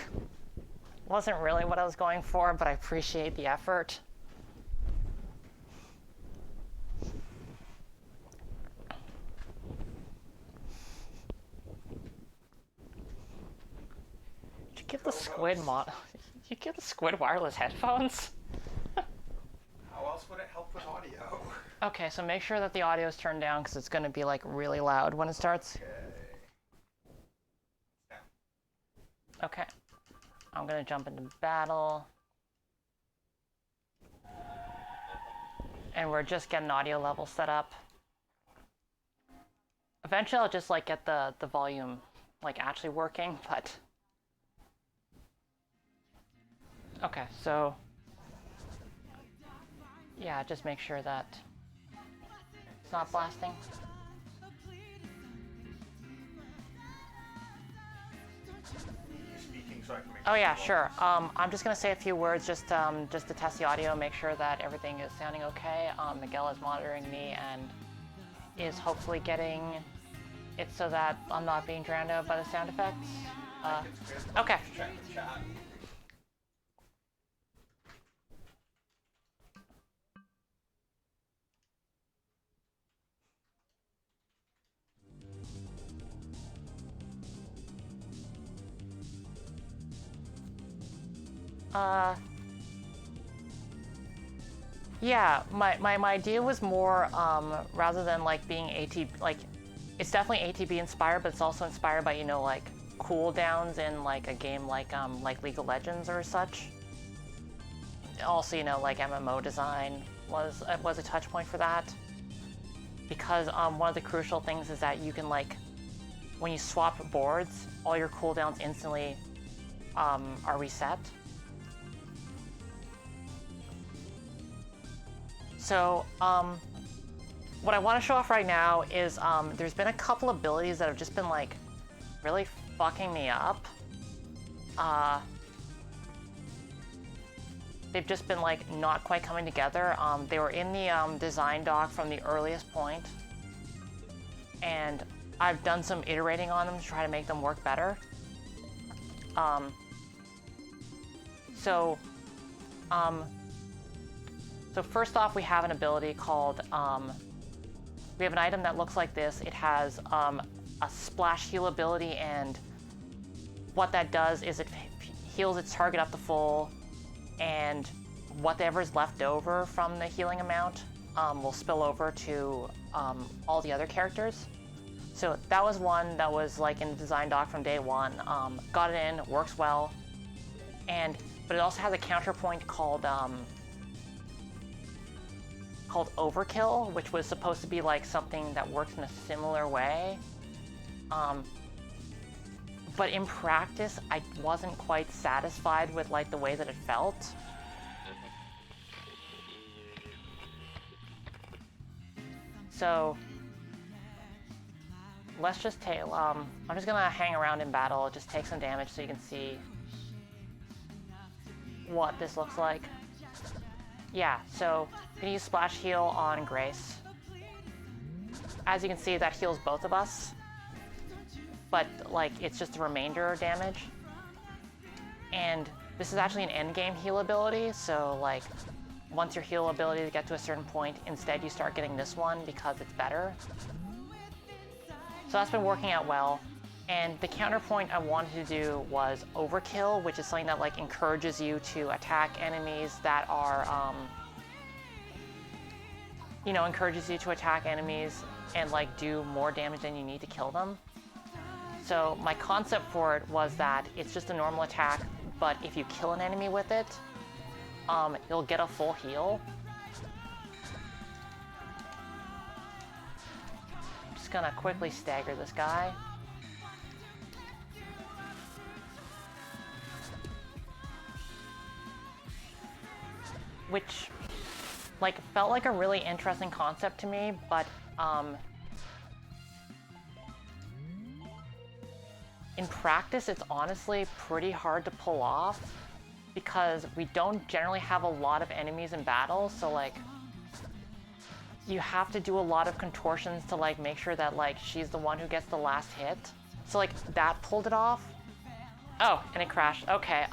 Wasn't really what I was going for, but I appreciate the effort. Did you give the squid you give the squid wireless headphones? How else would it help with audio? Okay, so make sure that the audio is turned down because it's going to be like really loud when it starts. Okay. I'm going to jump into battle. and we're just getting audio level set up. Eventually I'll just like get the volume like actually working, but okay, so yeah, just make sure that it's not blasting. Speaking so I can make Oh yeah, sure. I'm just gonna say a few words just to test the audio, make sure that everything is sounding okay. Miguel is monitoring me and is hopefully getting it so that I'm not being drowned out by the sound effects. Okay. check the chat. Yeah, my idea was more, rather than like being ATB, like, it's definitely ATB inspired, but it's also inspired by, you know, like, cooldowns in like a game like League of Legends or such. Also, you know, like MMO design was a touch point for that. Because one of the crucial things is that you can like, when you swap boards, all your cooldowns instantly are reset. So, what I want to show off right now is there's been a couple abilities that have just been like really fucking me up. They've just been like not quite coming together. They were in the design doc from the earliest point, and I've done some iterating on them to try to make them work better. So first off, we have an ability called, we have an item that looks like this. It has a splash heal ability, and what that does is it heals its target up to full, and whatever's left over from the healing amount will spill over to all the other characters. So that was one that was like in the design doc from day one. Got it in, works well, but it also has a counterpoint called Overkill, which was supposed to be like something that works in a similar way. But in practice, I wasn't quite satisfied with like the way that it felt. So let's just take, I'm just gonna hang around in battle, just take some damage so you can see what this looks like. Yeah, so you can use Splash Heal on Grace. As you can see, that heals both of us, but like it's just the remainder damage. And this is actually an endgame heal ability, so like once your heal ability gets to a certain point, instead you start getting this one because it's better. So that's been working out well. And the counterpoint I wanted to do was Overkill, which is something that like encourages you to attack enemies that are, you know, encourages you to attack enemies and like do more damage than you need to kill them. So my concept for it was that it's just a normal attack, but if you kill an enemy with it, you'll get a full heal. I'm just gonna quickly stagger this guy. Which, like, felt like a really interesting concept to me, but, in practice, it's honestly pretty hard to pull off because we don't generally have a lot of enemies in battle, so, like, you have to do a lot of contortions to, like, make sure that, like, she's the one who gets the last hit. So, like, that pulled it off. Oh, and it crashed. Okay,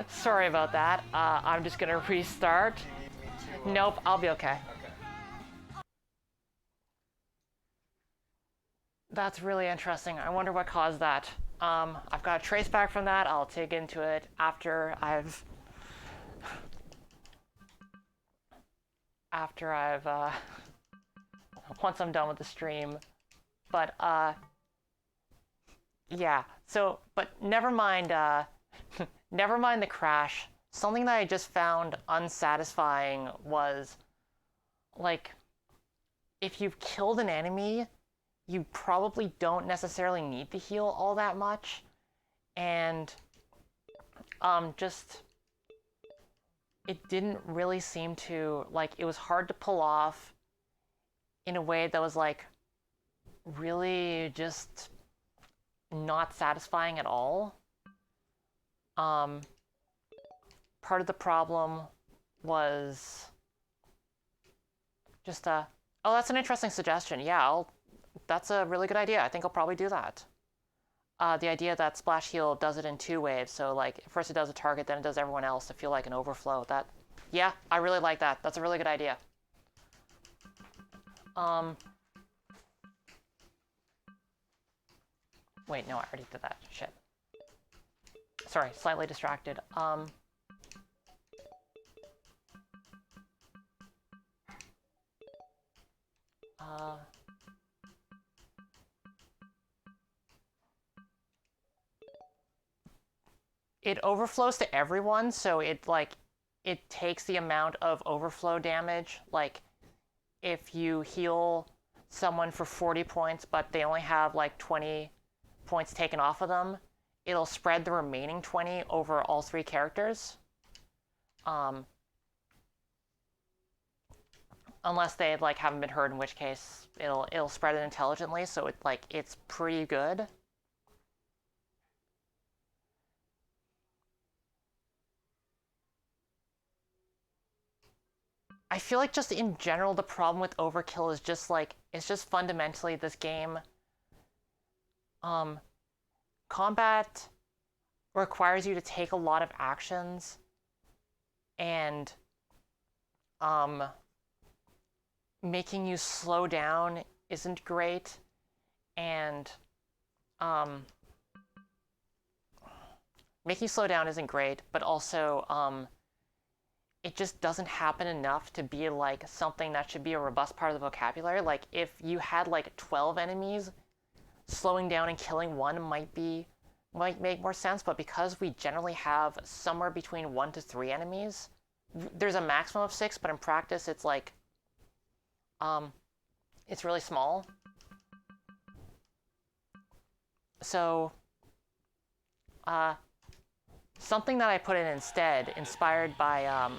sorry about that. I'm just gonna restart. Do you need me to, Nope, I'll be okay. Okay. That's really interesting. I wonder what caused that. I've got a trace back from that. I'll dig into it after I've once I'm done with the stream. But yeah. So, but never mind. Never mind the crash. something that I just found unsatisfying was, like, if you've killed an enemy, you probably don't necessarily need to heal all that much. And just, it didn't really seem to, like, it was hard to pull off in a way that was, like, really just not satisfying at all. Part of the problem was just oh, that's an interesting suggestion. Yeah, that's a really good idea. I think I'll probably do that. The idea that Splash Heal does it in 2 waves, so like first it does a target, then it does everyone else to feel like an overflow. Yeah, I really like that. That's a really good idea. Wait, no, I already did that. Shit. Sorry, slightly distracted. It overflows to everyone, so it takes the amount of overflow damage. Like, if you heal someone for 40 points, but they only have like 20 points taken off of them, it'll spread the remaining 20 over all 3 characters. Unless they like haven't been hurt, in which case it'll spread it intelligently, so it's pretty good. I feel like just in general the problem with overkill is just like, it's just fundamentally this game, combat requires you to take a lot of actions, and making you slow down isn't great, and making you slow down isn't great, but also it just doesn't happen enough to be like something that should be a robust part of the vocabulary. Like, if you had like 12 enemies, slowing down and killing one might make more sense, but because we generally have somewhere between 1 to 3 enemies, there's a maximum of 6, but in practice it's like it's really small. So something that I put in instead, inspired by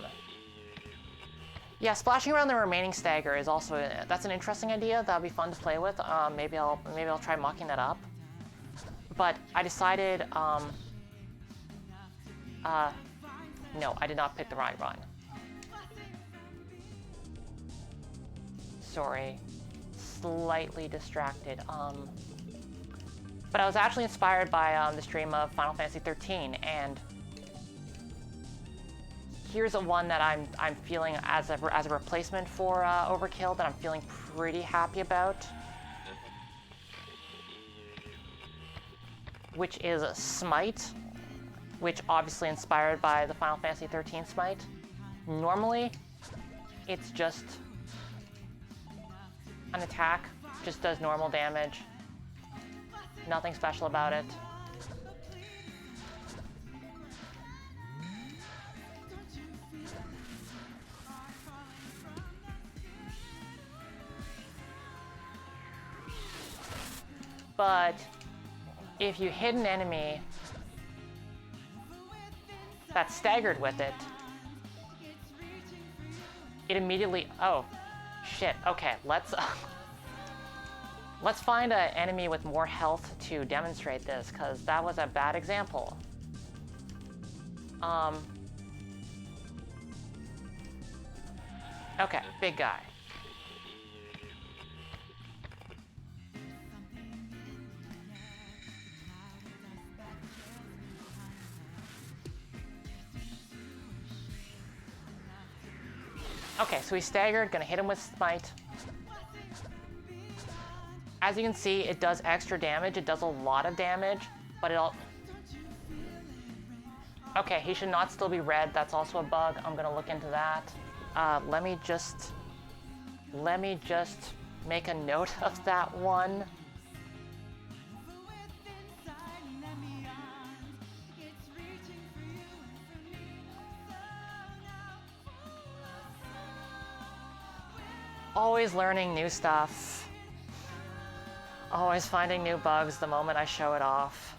yeah, splashing around the remaining stagger is also, that's an interesting idea. That'll be fun to play with. Maybe I'll try mocking that up. But I decided no, I did not pick the right run. Sorry, slightly distracted. But I was actually inspired by the stream of Final Fantasy XIII, and here's a one that I'm feeling as a replacement for Overkill that I'm feeling pretty happy about, which is Smite, which obviously inspired by the Final Fantasy XIII Smite. Normally, it's just an attack, just does normal damage. Nothing special about it. But if you hit an enemy that's staggered with it, it immediately, oh, shit, okay, let's find an enemy with more health to demonstrate this, because that was a bad example. Okay, big guy. Okay, so he's staggered, gonna hit him with Smite. As you can see, it does extra damage. It does a lot of damage, but okay, he should not still be red. That's also a bug. I'm gonna look into that. Let me just make a note of that one. Always learning new stuff. Always finding new bugs the moment I show it off.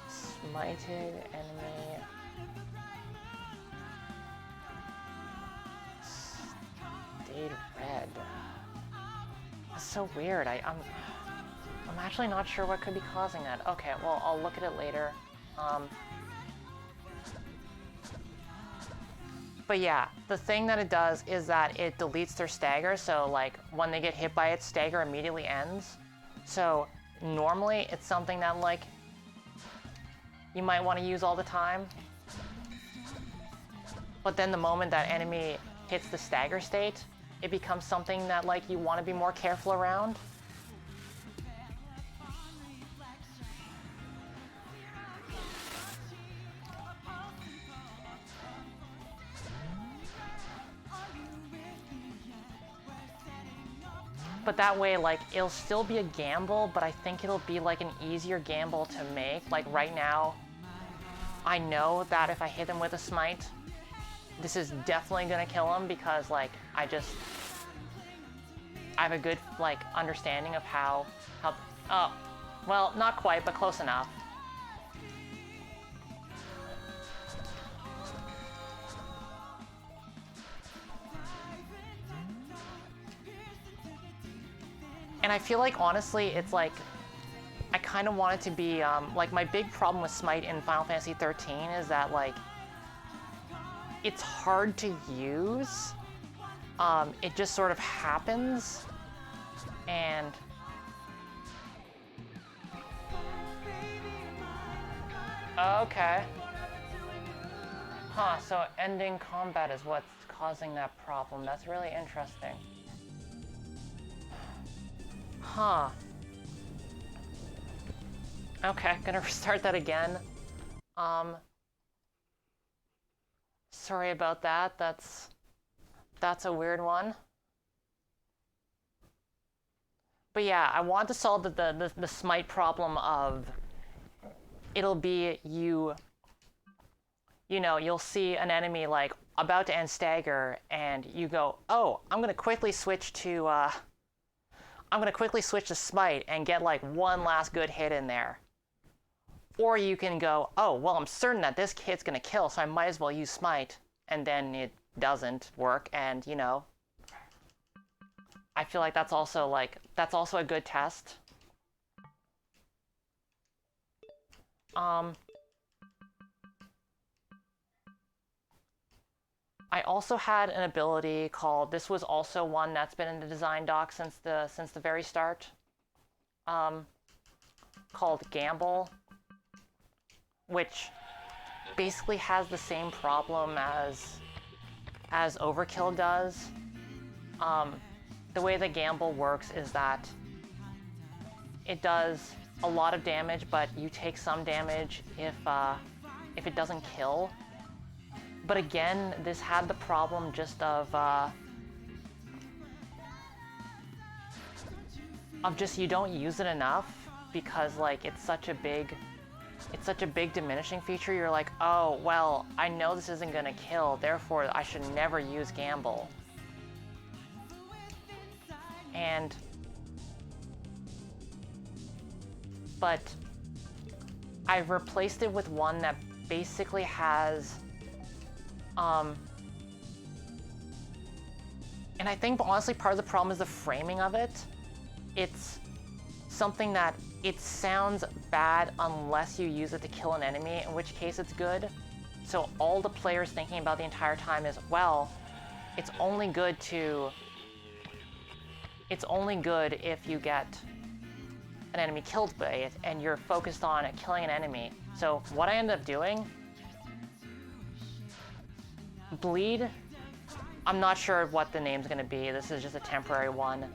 Smited enemy. Stayed red. That's so weird. I'm actually not sure what could be causing that. Okay, well, I'll look at it later. But yeah, the thing that it does is that it deletes their stagger, so like when they get hit by it, stagger immediately ends. So normally it's something that like you might want to use all the time. But then the moment that enemy hits the stagger state, it becomes something that like you want to be more careful around. But that way, like, it'll still be a gamble, but I think it'll be like an easier gamble to make. Like right now, I know that if I hit him with a smite, this is definitely gonna kill him because like I have a good like understanding of how oh, well, not quite, but close enough. And I feel like, honestly, it's like, I kind of want it to be, like, my big problem with Smite in Final Fantasy XIII is that, like, it's hard to use. It just sort of happens. And okay. Huh, so ending combat is what's causing that problem. That's really interesting. Huh. Okay, gonna restart that again. Sorry about that. That's a weird one. But yeah, I want to solve the smite problem of it'll be you know, you'll see an enemy like about to end stagger and you go, "Oh, I'm going to quickly switch to smite and get like one last good hit in there." Or you can go, "Oh, well, I'm certain that this hit's going to kill, so I might as well use smite." And then it doesn't work, and you know, I feel like that's also a good test. I also had an ability called, this was also one that's been in the design doc since the very start, called Gamble, which basically has the same problem as Overkill does. The way that Gamble works is that it does a lot of damage, but you take some damage if it doesn't kill. But again, this had the problem just of just you don't use it enough because like it's such a big diminishing feature. You're like, oh well, I know this isn't gonna kill, therefore I should never use Gamble. But I've replaced it with one that basically has and I think honestly part of the problem is the framing of it. It's something that it sounds bad unless you use it to kill an enemy, in which case it's good. So all the player's thinking about the entire time is, well, it's only good if you get an enemy killed by it and you're focused on killing an enemy. So what I ended up doing, Bleed, I'm not sure what the name's gonna be. This is just a temporary one.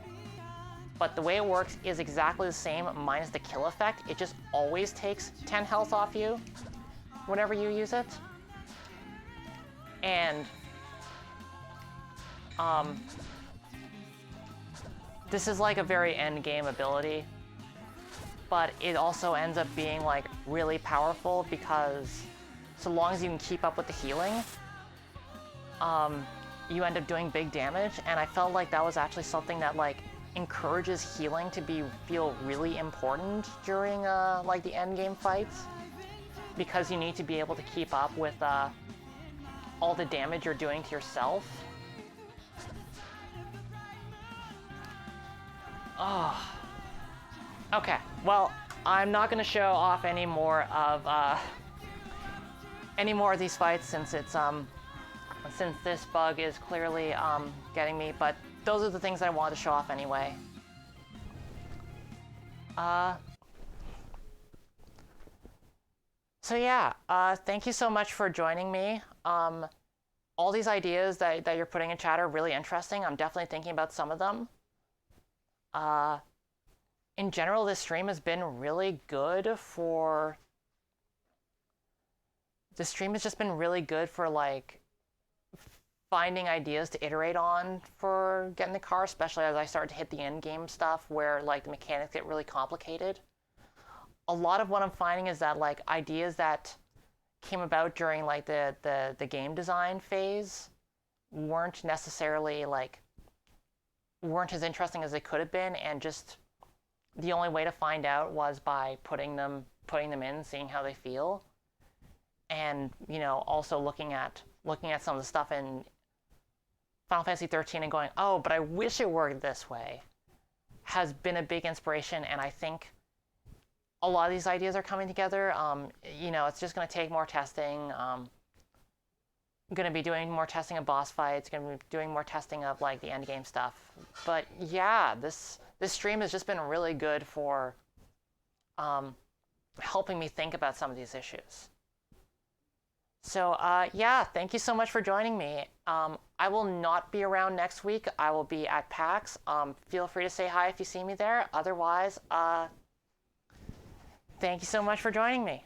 But the way it works is exactly the same minus the kill effect. It just always takes 10 health off you whenever you use it. And this is like a very end game ability, but it also ends up being like really powerful because so long as you can keep up with the healing, you end up doing big damage. And I felt like that was actually something that like encourages healing to feel really important during like the end game fights, because you need to be able to keep up with all the damage you're doing to yourself. Oh. Okay, well, I'm not going to show off any more of these fights since it's since this bug is clearly getting me, but those are the things I wanted to show off anyway. So yeah, thank you so much for joining me. All these ideas that you're putting in chat are really interesting. I'm definitely thinking about some of them. In general, this stream has been really good for... The stream has just been really good for, like, finding ideas to iterate on for getting the car, especially as I start to hit the end game stuff where, like, the mechanics get really complicated. A lot of what I'm finding is that, like, ideas that came about during, like, the game design phase weren't necessarily, like, weren't as interesting as they could have been, and just the only way to find out was by putting them in, seeing how they feel, and, you know, also looking at some of the stuff in Final Fantasy XIII and going, oh, but I wish it worked this way, has been a big inspiration. And I think a lot of these ideas are coming together. You know, it's just going to take more testing. I'm going to be doing more testing of boss fights, going to be doing more testing of, like, the end game stuff. But yeah, this stream has just been really good for helping me think about some of these issues. So yeah, thank you so much for joining me. I will not be around next week. I will be at PAX. Feel free to say hi if you see me there. Otherwise, thank you so much for joining me.